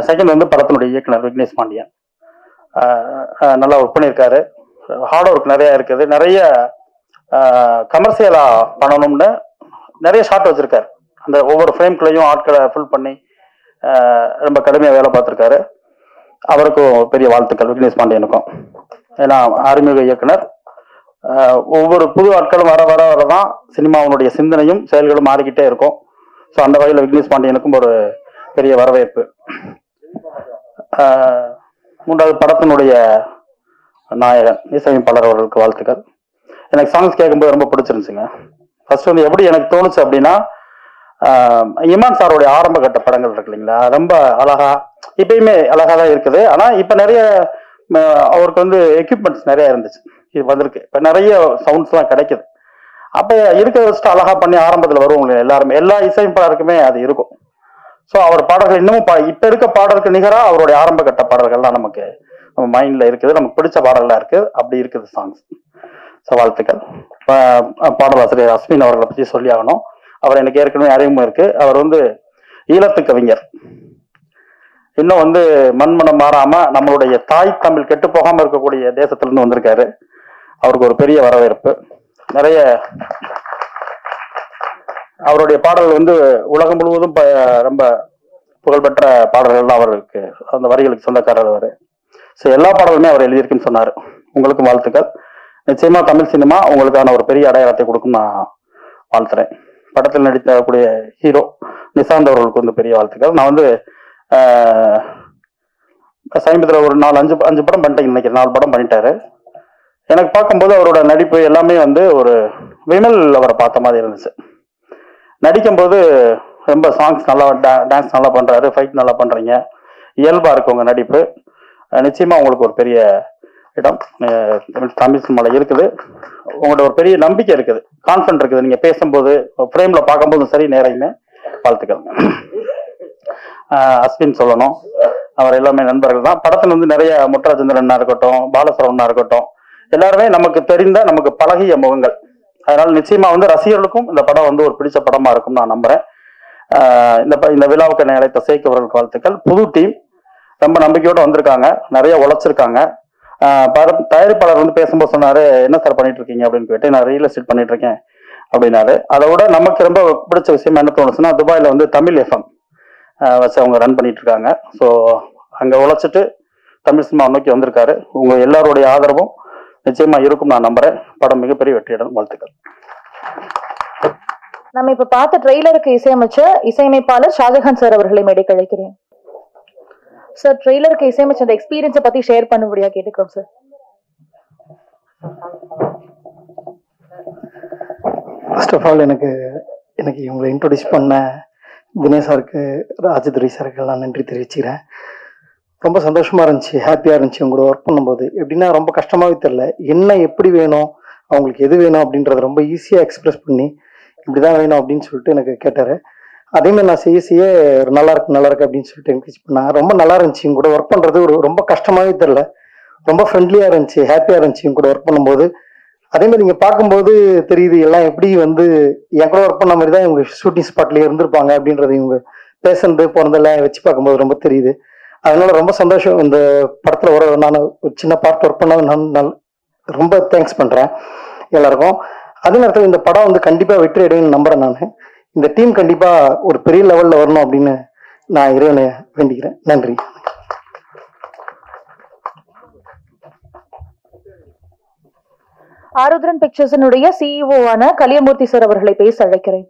செகண்ட் படத்தினுடைய இயக்குனர் விக்னேஷ் பாண்டியன் நல்லா ஒர்க் பண்ணியிருக்காரு. ஹார்ட் ஒர்க் நிறைய இருக்குது. நிறைய கமர்ஷியலா பண்ணணும்னு நிறைய ஷாட் வச்சிருக்காரு. அந்த ஒவ்வொரு ஃப்ரேம்குள்ளேயும் ஆட்களை ஃபில் பண்ணி ரொம்ப கடுமையாக வேலை பார்த்துருக்காரு. அவருக்கும் பெரிய வாழ்த்துக்கள் விக்னேஷ் பாண்டியனுக்கும். ஏன்னா அறிமுக இயக்குனர் ஒவ்வொரு புது ஆட்களும் வர வர வரதான் சினிமாவுடைய சிந்தனையும் செயல்களும் மாறிக்கிட்டே இருக்கும். ஸோ அந்த வகையில் விக்னேஷ் பாண்டியனுக்கும் ஒரு பெரிய வரவேற்பு. மூன்றாவது படத்தினுடைய நாயகன் இசையமைப்பாளர் அவர்களுக்கு வாழ்த்துக்கள். எனக்கு சாங்ஸ் கேட்கும்போது ரொம்ப பிடிச்சிருந்துச்சுங்க. ஃபர்ஸ்ட் வந்து எப்படி எனக்கு தோணுச்சு அப்படின்னா, இமான் சாருடைய ஆரம்ப கட்ட படங்கள் இருக்கு இல்லைங்களா, ரொம்ப அழகா, இப்பயுமே அழகா தான் இருக்குது. ஆனால் இப்போ நிறைய அவருக்கு வந்து எக்யூப்மெண்ட்ஸ் நிறைய இருந்துச்சு, இது வந்திருக்கு. இப்போ நிறைய சவுண்ட்ஸ்லாம் கிடைக்குது. அப்போ இருக்கிறத வச்சுட்டு அழகா பண்ணி ஆரம்பத்தில் வருவாங்க எல்லாருமே, எல்லா இசையமைப்பாளருக்குமே அது இருக்கும். ஸோ அவர் பாடல்கள் இன்னமும் இப்போ இருக்க பாடலுக்கு நிகராக அவருடைய ஆரம்ப கட்ட பாடல்கள்லாம் நமக்கு நம்ம மைண்டில் இருக்குது, நமக்கு பிடிச்ச பாடல்களாக இருக்குது. அப்படி இருக்குது சாங்ஸ். ஸோ வாழ்த்துக்கள். பாடலாசிரியர் அஸ்வின் அவர்களை பற்றி சொல்லி ஆகணும். அவர் எனக்கு ஏற்கனவே அறிமுகம் இருக்கு. அவர் வந்து ஈழத்து கவிஞர். இன்னும் வந்து மண்மனம் மாறாம நம்மளுடைய தாய் தமிழ் கெட்டு போகாம இருக்கக்கூடிய தேசத்திலிருந்து வந்திருக்காரு. அவருக்கு ஒரு பெரிய வரவேற்பு. நிறைய அவருடைய பாடல்கள் வந்து உலகம் முழுவதும் ரொம்ப புகழ்பெற்ற பாடல்கள்லாம் அவருக்கு, அந்த வரிகளுக்கு சொந்தக்காரர் அவர். ஸோ எல்லா பாடலுமே அவர் எழுதியிருக்குன்னு சொன்னார். உங்களுக்கும் வாழ்த்துக்கள். நிச்சயமா தமிழ் சினிமா உங்களுக்கான ஒரு பெரிய அடையாளத்தை கொடுக்கும் நான் வாழ்த்துறேன். படத்தில் நடித்தக்கூடிய ஹீரோ நிசாந்த் அவர்களுக்கு வந்து பெரிய வாழ்த்துக்கள். நான் வந்து சமீபத்தில் ஒரு 4-5 படம் பண்ணிட்டேன், இன்னைக்கு 4 படம் பண்ணிட்டாரு. எனக்கு பார்க்கும்போது அவரோட நடிப்பு எல்லாமே வந்து ஒரு விமல் அவரை பார்த்த மாதிரி இருந்துச்சு. நடிக்கும்போது ரொம்ப சாங்ஸ் நல்லா, டான்ஸ் நல்லா பண்றாரு, ஃபைட் நல்லா பண்றீங்க, இயல்பா இருக்கு உங்க நடிப்பு. நிச்சயமா உங்களுக்கு ஒரு பெரிய இடம் தமிழ் சினிமாவில் இருக்குது. உங்களோட ஒரு பெரிய நம்பிக்கை இருக்குது, கான்ஃபிடன்ட் இருக்குது. நீங்க பேசும்போது, ஃப்ரேம்ல பார்க்கும்போதும் சரி, நேரையுமே. வாழ்த்துக்கள். அஸ்வின் சொல்லணும், அவர் எல்லாமே நண்பர்கள் தான். படத்துல வந்து நிறைய முட்டராஜேந்திரனா இருக்கட்டும், பாலசரவணனா இருக்கட்டும், எல்லாருமே நமக்கு தெரிந்த, நமக்கு பழகிய முகங்கள். அதனால நிச்சயமா வந்து ரசிகர்களுக்கும் இந்த படம் வந்து ஒரு பிடிச்ச படமா இருக்கும் நான் நம்புறேன். இந்த விழாவுக்கு என்னை அழைத்த சேக் அவர்களுக்கு வாழ்த்துக்கள். புது டீம் ரொம்ப நம்பிக்கையோட வந்திருக்காங்க, நிறைய உழைச்சிருக்காங்க. தயாரிப்பாளர் வந்து பேசும்போது சொன்னாரு, என்ன சார் பண்ணிட்டு இருக்கீங்க அப்படின்னு கேட்டு, நான் ரியல் எஸ்டேட் பண்ணிட்டு இருக்கேன் அப்படின்னாரு. அதை விட நமக்கு ரொம்ப பிடிச்ச விஷயம் என்ன தோணுச்சுன்னா, துபாயில வந்து தமிழ் FM வச்சு அவங்க ரன் பண்ணிட்டு இருக்காங்க. ஸோ அங்க உழைச்சிட்டு தமிழ் சினிமா நோக்கி வந்திருக்காரு. உங்க எல்லாருடைய ஆதரவும் நிச்சயமா இருக்கும் நான் நம்புறேன். படம் மிகப்பெரிய வெற்றியிடம். வாழ்த்துக்கள். நம்ம இப்ப பார்த்த ட்ரெய்லருக்கு இசையமைச்ச இசையமைப்பாளர் ஷாஜஹான் சார் அவர்களை மேடைக்கு அழைக்கிறேன். சார், ட்ரெய்லருக்கு இசையமைச்ச அந்த எக்ஸ்பீரியன்ஸை பத்தி ஷேர் பண்ணும்படியா கேட்டுக்கிறோம் சார். ஃபர்ஸ்ட் ஆஃப் ஆல் எனக்கு இவங்களை இன்ட்ரோடியூஸ் பண்ண தினேஷ் சாருக்கு, ராஜதுரை சாருக்கு நான் நன்றி தெரிவிச்சுக்கிறேன். ரொம்ப சந்தோஷமா இருந்துச்சு, ஹாப்பியா இருந்துச்சு உங்களோட ஒர்க் பண்ணும்போது. எப்படின்னா ரொம்ப கஷ்டமாவே தெரியல, என்ன எப்படி வேணும், அவங்களுக்கு எது வேணும் அப்படின்றத ரொம்ப ஈஸியாக எக்ஸ்பிரஸ் பண்ணி இப்படிதான் வேணும் அப்படின்னு சொல்லிட்டு எனக்கு கேட்டாரு. அதேமாதிரி நான் செய்ய நல்லா இருக்கு அப்படின்னு சொல்லிட்டு என்கரேஜ் பண்ணாங்க. ரொம்ப நல்லா இருந்துச்சு. இவங்க கூட ஒர்க் பண்றது ரொம்ப கஷ்டமாவே தெரியல, ரொம்ப ஃப்ரெண்ட்லியா இருந்துச்சு, ஹாப்பியா இருந்துச்சு இவங்க கூட ஒர்க் பண்ணும்போது. அதே மாதிரி நீங்க பார்க்கும்போது தெரியுது எல்லாம் எப்படி வந்து என் கூட ஒர்க் பண்ண மாதிரி தான் இவங்க ஷூட்டிங் ஸ்பாட்லயே இருந்திருப்பாங்க அப்படின்றது இவங்க பேசுறது போனதெல்லாம் வச்சு பார்க்கும்போது ரொம்ப தெரியுது. அதனால ரொம்ப சந்தோஷம். இந்த படத்துல நான் ஒரு சின்ன பார்ட் ஒர்க் பண்ண நான் ரொம்ப தேங்க்ஸ் பண்றேன் எல்லாருக்கும். அதே நேரத்தில் இந்த படம் வந்து கண்டிப்பா வெற்றி அடையும் நம்புறேன். நான் இந்த டீம் கண்டிப்பா ஒரு பெரிய லெவல்ல வரணும் அப்படின்னு நான் இறைவனை வேண்டிக்கிறேன். நன்றி. ஆருத்ரன் பிக்சர்ஸினுடைய CEO-வான கலியமூர்த்தி சார் அவர்களை பேச அழைக்கிறேன்.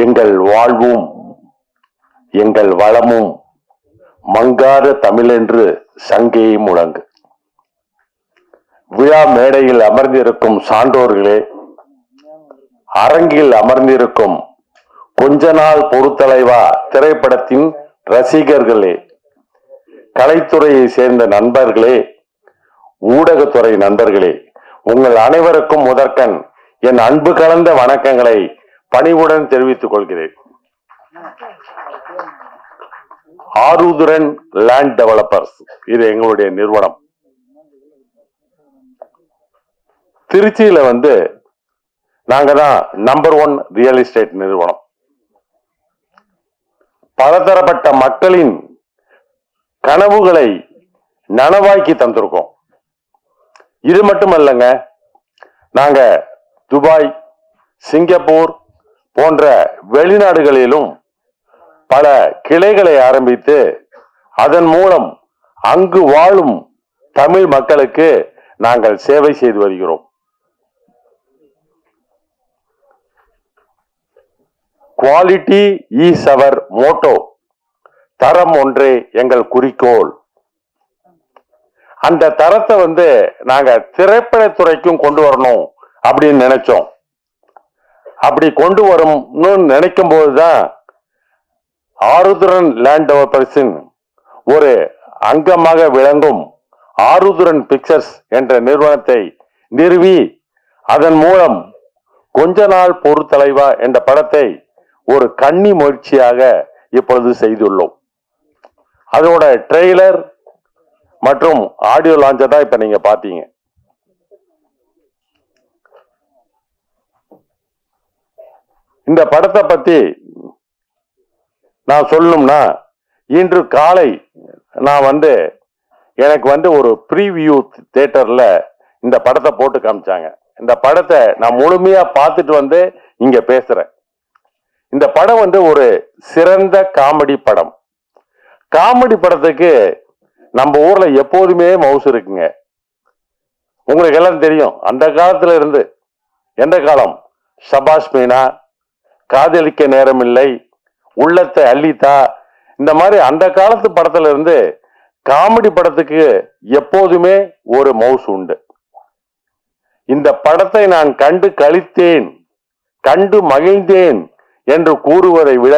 எங்கள் வாழ்வும் எங்கள் வளமும் மங்கார தமிழென்று சங்கே முழங்கு. விழா மேடையில் அமர்ந்திருக்கும் சான்றோர்களே, அரங்கில் அமர்ந்திருக்கும் கொஞ்ச நாள் பொறுத்தலைவா திரைப்படத்தின் ரசிகர்களே, கலைத்துறையை சேர்ந்த நண்பர்களே, ஊடகத்துறை நண்பர்களே, உங்கள் அனைவருக்கும் முதற்கண் என் அன்பு கலந்த வணக்கங்களை பணிவுடன் தெரிவித்துக் கொள்கிறேன். ஆருத்ரன் லேண்ட் டெவலப்பர்ஸ், இது எங்களுடைய நிறுவனம். திருச்சியில வந்து நாங்க தான் நம்பர் 1 ரியல் எஸ்டேட் நிறுவனம். பலதரப்பட்ட மக்களின் கனவுகளை நனவாக்கி தந்திருக்கோம். இது மட்டுமல்லங்க, நாங்க துபாய், சிங்கப்பூர் போன்ற வெளிநாடுகளிலும் பல கிளைகளை ஆரம்பித்து அதன் மூலம் அங்கு வாழும் தமிழ் மக்களுக்கு நாங்கள் சேவை செய்து வருகிறோம். Quality is our motto. தரம் ஒன்றே எங்கள் குறிக்கோள். அந்த தரத்தை நாங்க திரைப்படத்துறைக்கும் கொண்டு வரணும் அப்படின்னு நினைச்சோம். அப்படி கொண்டு வரும்னு நினைக்கும் போதுதான் ஆருத்ரன் லேண்ட் டெவலப்பர்ஸின் ஒரு அங்கமாக விளங்கும் ஆருத்ரன் பிக்சர்ஸ் என்ற நிறுவனத்தை நிறுவி அதன் மூலம் கொஞ்ச நாள் பொறுத்தலைவா என்ற படத்தை ஒரு கன்னி முயற்சியாக இப்பொழுது செய்துள்ளோம். அதோட ட்ரெய்லர் மற்றும் ஆடியோ லான்ச்சை தான் இப்ப நீங்க பாத்தீங்க. இந்த படத்தை பத்தி நான் சொல்லணும்னா, இன்று காலை நான் எனக்கு ஒரு ப்ரீவியூ தியேட்டர்ல இந்த படத்தை போட்டு காமிச்சாங்க. இந்த படத்தை நான் முழுமையா பார்த்துட்டு இங்க பேசுறேன். இந்த படம் ஒரு சிறந்த காமெடி படம். காமெடி படத்துக்கு நம்ம ஊர்ல எப்போதுமே மவுசு இருக்குங்க. உங்களுக்கு எல்லாம் தெரியும். அந்த காலத்துல இருந்து எந்த காலம், சபாஷ் மீனா, காதலிக்க நேரமில்லை, உள்ளத்தை அள்ளித்தா, இந்த மாதிரி அந்த காலத்து படத்துல இருந்து காமெடி படத்துக்கு எப்போதுமே ஒரு மவுஸ் உண்டு. இந்த படத்தை நான் கண்டு களித்தேன், கண்டு மகிழ்ந்தேன் என்று கூறுவதை விட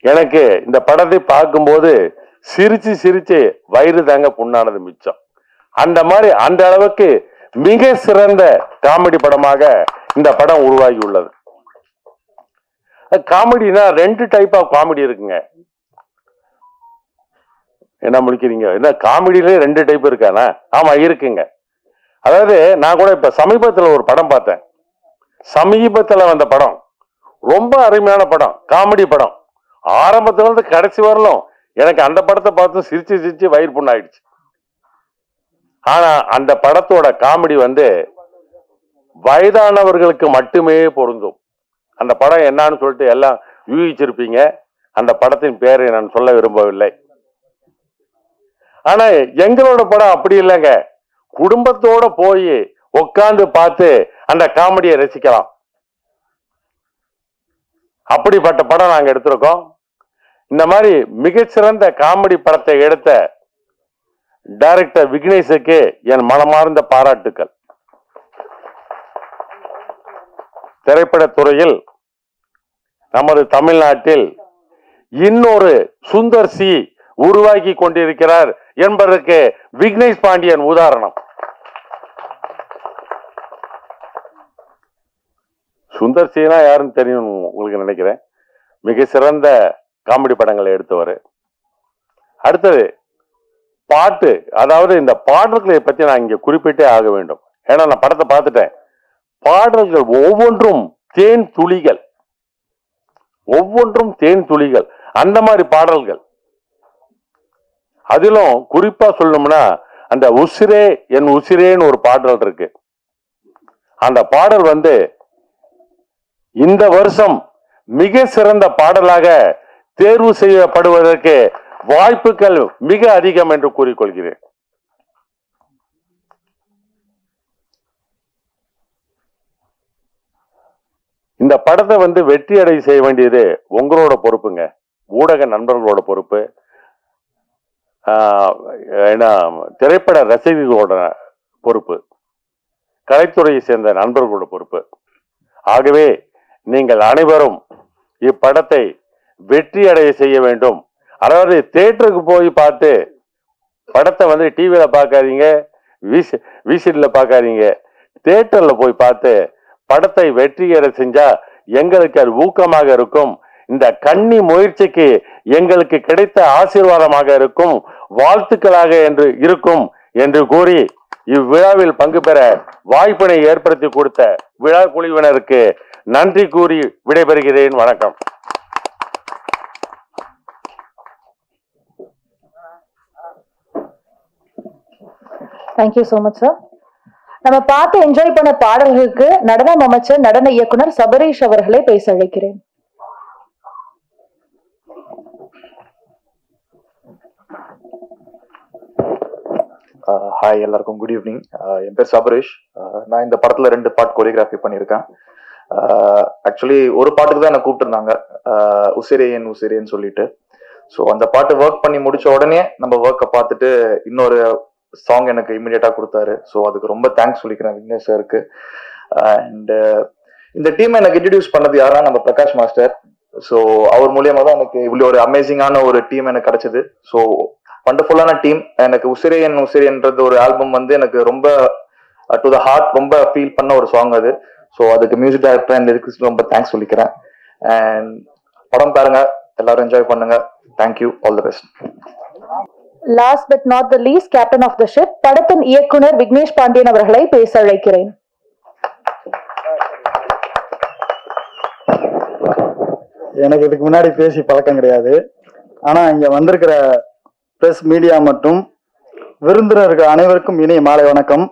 எனக்கு இந்த படத்தை பார்க்கும்போது சிரிச்சு சிரிச்சு வயிறு தாங்க புண்ணானது மிச்சம். அந்த மாதிரி அந்த அளவுக்கு மிக சிறந்த காமெடி படமாக இந்த படம் உருவாகி உள்ளது. காமெடினா 2 டைப் ஆஃப் காமெடி இருக்குங்க. என்ன முடிக்கிறீங்க? என்ன காமெடியிலே 2 டைப் இருக்கானா? ஆமா இருக்குங்க. அதாவது நான் கூட இப்ப சமீபத்துல ஒரு படம் பார்த்தேன். சமீபத்துல வந்த படம் ரொம்ப அருமையான படம், காமெடி படம். ஆரம்பத்துல இருந்து கடைசி வரலும் எனக்கு அந்த படத்தை பார்த்து சிரிச்சு சிரிச்சு வயிறு புண்ணாயிடுச்சு. ஆனா அந்த படத்தோட காமெடி வயதானவர்களுக்கு மட்டுமே பொருந்தும். அந்த படம் என்னன்னு சொல்லிட்டு எல்லாம் யூகிச்சிருப்பீங்க. அந்த படத்தின் பேரை நான் சொல்ல விரும்பவில்லை. ஆனா எங்களோட படம் அப்படி இல்லைங்க. குடும்பத்தோட போய் உட்கார்ந்து பார்த்து அந்த காமெடியை ரசிக்கலாம். அப்படிப்பட்ட படம் நாங்க எடுத்திருக்கோம். இந்த மாதிரி மிகச்சிறந்த காமெடி படத்தை எடுத்த டைரக்டர் விக்னேஷுக்கு என் மனமார்ந்த பாராட்டுக்கள். திரைப்படத்துறையில் நமது தமிழ்நாட்டில் இன்னொரு சுந்தர் சி உருவாக்கி கொண்டிருக்கிறார் என்பதற்கு விக்னேஷ் பாண்டியன் உதாரணம். சுந்தர் சினா யாருன்னு தெரியும் உங்களுக்கு நினைக்கிறேன். மிக சிறந்த காமெடி படங்களை எடுத்தவர். அடுத்தது பாட்டு, அதாவது இந்த பாடல்களை பத்தி நான் இங்க குறிப்பிட்டே ஆக வேண்டும். ஏன்னா நான் படத்தை பார்த்துட்டேன். பாடல்கள் ஒவ்வொன்றும் தேன் துளிகள், ஒவ்வொன்றும் தேன் துளிகள். அந்த மாதிரி பாடல்கள். அதிலும் குறிப்பா சொல்லணும்னா அந்த உசிரே என் உசிரேன்னு ஒரு பாடல் இருக்கு. அந்த பாடல் இந்த வருஷம் மிக சிறந்த பாடலாக தேர்வு செய்யப்படுவதற்கு வாய்ப்புகள் மிக அதிகம் என்று கூறிக்கொள்கிறேன். இந்த படத்தை வெற்றி அடை செய்ய வேண்டியது உங்களோட பொறுப்புங்க, ஊடக நண்பர்களோட பொறுப்பு, திரைப்பட ரசிகர்களோட பொறுப்பு, கலைத்துறையை சேர்ந்த நண்பர்களோட பொறுப்பு. ஆகவே நீங்கள் அனைவரும் இப்படத்தை வெற்றி அடைய செய்ய வேண்டும். அதாவது தியேட்டருக்கு போய் பார்த்து படத்தை டிவியில பார்க்காதீங்க, விசிடில பார்க்காதீங்க. தியேட்டர்ல போய் பார்த்து படத்தை வெற்றியடை செஞ்சா எங்களுக்கு அது ஊக்கமாக இருக்கும். இந்த கன்னி முயற்சிக்கு எங்களுக்கு கிடைத்த ஆசீர்வாதமாக இருக்கும், வாழ்த்துக்களாக என்று இருக்கும் என்று கூறி இவ்விழாவில் பங்கு பெற வாய்ப்பினை ஏற்படுத்தி கொடுத்த விழா குழுவினருக்கு நன்றி கூறி விடைபெறுகிறேன். வணக்கம். Thank you so much, sir. நம்ம பார்த்து என்ஜாய் பண்ண பாடல்களுக்கு நடனம் அமைச்சர் நடன இயக்குனர் சபரீஷ் அவர்களை பேச அழைக்கிறேன். ஹாய், எல்லாருக்கும் குட் ஈவினிங். என் பேர் சபரீஷ். நான் இந்த படத்துல 2 பாட் கொரியோகிராஃபி பண்ணியிருக்கேன். ஆக்சுவலி ஒரு பாட்டுக்கு தான் என்னை கூப்பிட்டுருந்தாங்க, உசிரேயன் உசிரேன்னு சொல்லிட்டு. ஸோ அந்த பாட்டு ஒர்க் பண்ணி முடிச்ச உடனே நம்ம ஒர்க்கை பார்த்துட்டு இன்னொரு சாங் எனக்கு இமிடியேட்டா கொடுத்தாரு. ஸோ அதுக்கு ரொம்ப தேங்க்ஸ் சொல்லிக்கிறேன் விக்னேஷ் சாருக்கு. அண்ட் இந்த டீம் எனக்கு இன்ட்ரடியூஸ் பண்ணது யாரா, நம்ம பிரகாஷ் மாஸ்டர். ஸோ அவர் மூலியமா தான் எனக்கு இவ்வளோ ஒரு அமேசிங்கான ஒரு டீம் எனக்கு கிடைச்சது. ஸோ வண்டர்ஃபுல்லான டீம். எனக்கு உசிரேயன் உசிரேன்றது ஒரு ஆல்பம் வந்து எனக்கு ரொம்ப டு த ஹார்ட், ரொம்ப ஃபீல் பண்ண ஒரு சாங் அது. ஸோ அதுக்கு மியூசிக் டைரக்டர் அண்ட் லிரிக்ஸ் ரொம்ப தேங்க்ஸ் சொல்லிக்கிறேன். அண்ட் படம் பாருங்க, எல்லாரும் என்ஜாய் பண்ணுங்க. Thank you, all the best. Last but not the least, captain of the ship படத்தின் இயக்குனர் விக்னேஷ் பாண்டியன் அவர்களை பேச அழைக்கிறேன். எனக்கு இதுக்கு முன்னாடி பேசி பழக்கம் கிடையாது. ஆனா இங்க வந்திருக்கிற பிரஸ் மீடியா மற்றும் விருந்தினர்கள் அனைவருக்கும் இனிய மாலை வணக்கம்.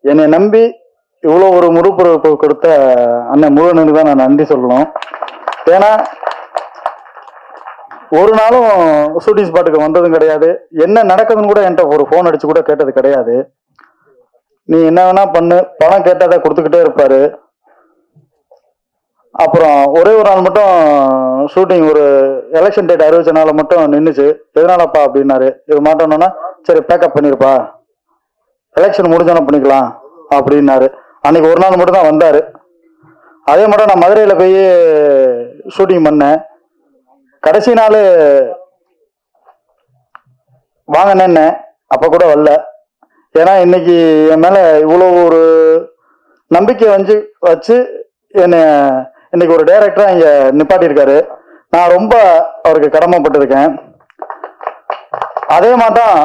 என்னை நம்பி இவ்வளோ ஒரு முறுப்புறுப்பு கொடுத்த அண்ணன் முருகனுக்கு தான் நான் நன்றி சொல்லணும். ஏன்னா ஒரு நாளும் ஷூட்டிங் ஸ்பாட்டுக்கு வந்ததும் கிடையாது, என்ன நடக்குதுன்னு கூட என்கிட்ட ஒரு ஃபோன் அடிச்சு கூட கேட்டது கிடையாது. நீ என்ன வேணா பண்ணு, பணம் கேட்டதை கொடுத்துக்கிட்டே இருப்பாரு. அப்புறம் ஒரே ஒரு நாள் மட்டும் ஷூட்டிங் ஒரு எலெக்ஷன் டேட் அறிவிச்சனால மட்டும் நின்றுச்சு. எதனாலப்பா அப்படின்னாரு. இது மாட்டோம்னா சரி பேக்கப் பண்ணிருப்பா, எலெக்ஷன் முடிஞ்சோன்னா பண்ணிக்கலாம் அப்படின்னாரு. அன்னைக்கு ஒரு நாள் மட்டும் தான் வந்தாரு. அதே மட்டும் நான் மதுரையில் போய் ஷூட்டிங் பண்ணேன். கடைசி நாள் வாங்கினேன்னு அப்போ கூட வரல. ஏன்னா இன்னைக்கு என் மேலே இவ்வளோ ஒரு நம்பிக்கை வச்சு என்னை இன்னைக்கு ஒரு டைரக்டரா இங்க நிப்பாட்டியிருக்காரு. நான் ரொம்ப அவருக்கு கடமைப்பட்டிருக்கேன். அதே மாட்டம்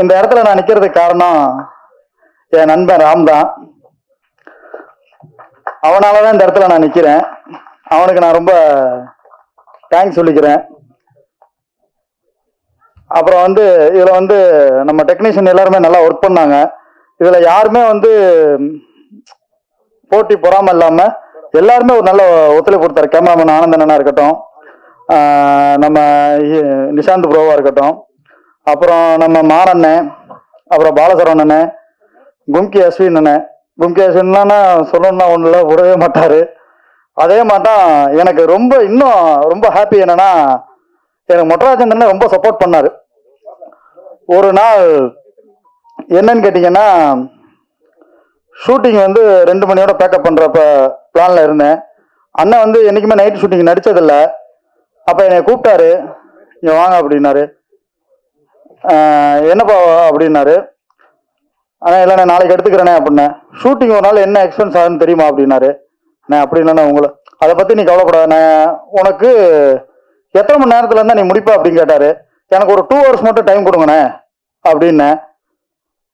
இந்த இடத்துல நான் நிக்கிறதுக்கு காரணம் என் நண்பன் ராம் தான். அவனாலதான் இந்த இடத்துல நான் நிக்கிறேன். அவனுக்கு நான் ரொம்ப தேங்க்ஸ் சொல்லிக்கிறேன். அப்புறம் இதுல நம்ம டெக்னீஷியன் எல்லாருமே நல்லா ஒர்க் பண்ணாங்க. இதுல யாருமே போட்டி பொறாம இல்லாம எல்லாருமே ஒரு நல்ல ஒத்துழைப்பு கொடுத்தாரு. கேமராமேன் ஆனந்தனா இருக்கட்டும், நம்ம நிஷாந்த் ப்ரோவா இருக்கட்டும், அப்புறம் நம்ம மாறண்ணன், அப்புறம் பாலசரவணன், கும்கி அஸ்வின் அண்ணன். கும்கி அஸ்வின்லாம் சொல்லணும்னா ஒண்ணுல விடவே மாட்டாரு. அதே மாட்டம் எனக்கு இன்னும் ரொம்ப ஹாப்பி என்னன்னா, எனக்கு மொட்டராஜன் ரொம்ப சப்போர்ட் பண்ணாரு. ஒரு நாள் என்னன்னு கேட்டீங்கன்னா, ஷூட்டிங் 2 மணியோட பேக்கப் பண்றப்ப பிளான்ல இருந்தேன். அண்ணன் என்னைக்குமே நைட் ஷூட்டிங் நடிச்சதில்லை. அப்ப என்னை கூப்பிட்டாரு, இங்க வாங்க அப்படின்னாரு. என்னப்பா அப்படின்னாரு. ஆனா இல்லைண்ணே நாளைக்கு எடுத்துக்கிறேனே அப்படின்னேன். ஷூட்டிங் ஒரு நாள் என்ன எக்ஸ்பென்ஸ் ஆகுன்னு தெரியுமா அப்படின்னாரு. நான் அப்படி இல்லைண்ணே உங்களை அதை பத்தி நீ கவலைப்படாத, நான் உனக்கு எத்தனை மணி நேரத்துல இருந்தா நீ முடிப்பா அப்படின்னு கேட்டாரு. எனக்கு ஒரு 2 hours மட்டும் டைம் கொடுங்கண்ணே அப்படின்னேன்.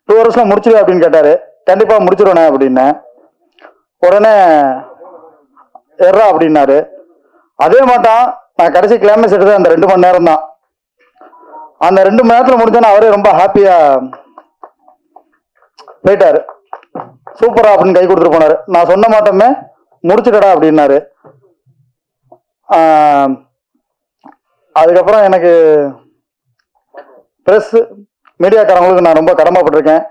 2 hours முடிச்சிடு அப்படின்னு கேட்டாரு. கண்டிப்பா முடிச்சிருவேண்ணே அப்படின்னேன். உடனே எர்றா அப்படின்னாரு. அதே மாட்டான் நான் கடைசி கிளைமேக்ஸ் எடுத்தது அந்த 2 மணி நேரம் தான். அந்த 2 மணி நேரத்துல முடிஞ்சோன்னா அவரே ரொம்ப ஹாப்பியா போயிட்டாரு. சூப்பரா அப்படின்னு கை கொடுத்துட்டு போனாரு. நான் சொன்ன மாட்டோமே முடிச்சுட்டடா அப்படின்னாரு. அதுக்கப்புறம் எனக்கு பிரஸ் மீடியாக்காரங்களுக்கு நான் ரொம்ப கடமைப்பட்டிருக்கேன்.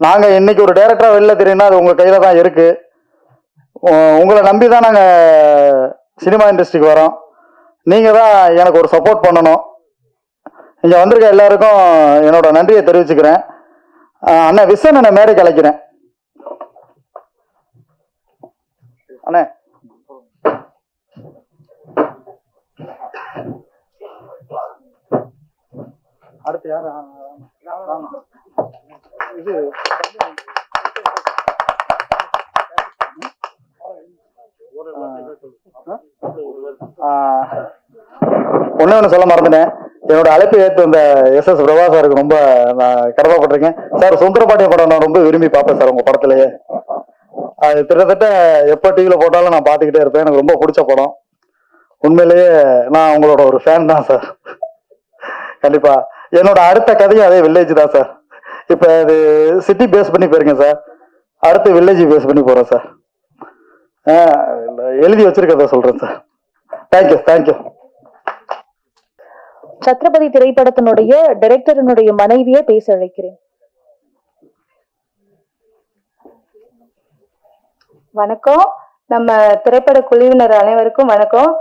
நாங்க இன்னைக்கு ஒரு டைரக்டரா வெளில தெரியும்னா அது உங்க கையில தான் இருக்கு. உங்களை நம்பி தான் நாங்க சினிமா இண்டஸ்ட்ரிக்கு வரோம். நீங்க தான் எனக்கு ஒரு சப்போர்ட் பண்ணணும். இங்க வந்திருக்க எல்லாருக்கும் என்னோட நன்றியை தெரிவிச்சுக்கிறேன். அண்ணன் விசன் அண்ணன் மேடைக்கு அழைக்கிறேன். அண்ணே அடுத்து யாரு? இது ஒண்ணு சொல்ல மறந்துட்டேன். என்னோட அழைப்பு ஏற்று வந்த SS பிரபா சாருக்கு ரொம்ப நான் கடமைப்பட்டிருக்கேன். சார் சுந்தரபாண்டிய படம் நான் ரொம்ப விரும்பி பார்ப்பேன் சார். உங்க படத்திலேயே அது கிட்டத்தட்ட எப்போ டிவியில போட்டாலும் நான் பார்த்துக்கிட்டே இருப்பேன். எனக்கு ரொம்ப பிடிச்ச படம். உண்மையிலேயே நான் உங்களோட ஒரு ஃபேன் தான் சார். கண்டிப்பா என்னோட அடுத்த கதையும் அதே வில்லேஜ் தான் சார். இப்ப இது சிட்டி பேஸ் பண்ணி போயிருக்கேன் சார். அடுத்து வில்லேஜ் பேஸ் பண்ணி போறோம் சார். எழுதி வச்சிருக்கத சொல்றேன் சார். Thank you thank you. சத்ரபதி திரைப்படத்தினுடைய டைரக்டரினுடைய மனைவியை பேச அழைக்கிறேன். வணக்கம். நம்ம திரைப்பட குழுவினர் அனைவருக்கும் வணக்கம்.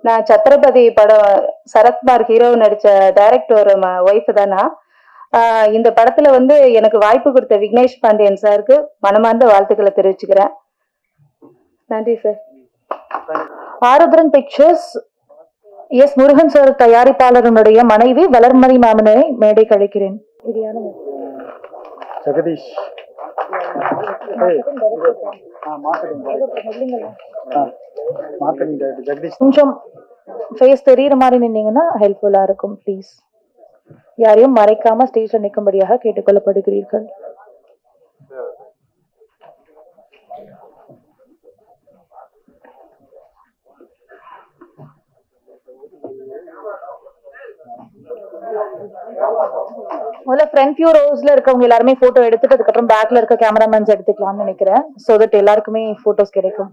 நான் சத்ரபதி படம் சரத்குமார் ஹீரோ நடிச்ச டைரக்டர் ஒய்ஃப் தானா. இந்த படத்துல வந்து எனக்கு வாய்ப்பு கொடுத்த விக்னேஷ் பாண்டியன் சாருக்கு மனமார்ந்த வாழ்த்துக்களை தெரிவிச்சுக்கிறேன். நன்றி sir. Aruthran pictures S Murugan sir தயாரிப்பாளருடைய மனைவி வளர்மதி மாமனை மேடை கழிக்கிறேன். ஜெகதீஷ் கொஞ்சம் ஃபேஸ் தெரியுற மாதிரி நின்னீங்கன்னா ஹெல்ப்ஃபுல்லா இருக்கும். ப்ளீஸ் யாரையும் மறைக்காம ஸ்டேஜ்ல நிற்கும்படியாக கேட்டுக்கொள்ளப்படுகிறீர்கள். முதல்ல ஃப்ரண்ட் வியூ ரோஸ்ல இருக்கவங்க எல்லாருமே போட்டோ எடுத்துட்டு அதுக்கப்புறம் பேக்ல இருக்க கேமராமேன்ஸ் எடுத்துக்கலாம்னு நினைக்கிறேன். சோ தட் எல்லாருக்குமே போட்டோஸ் கிடைக்கும்.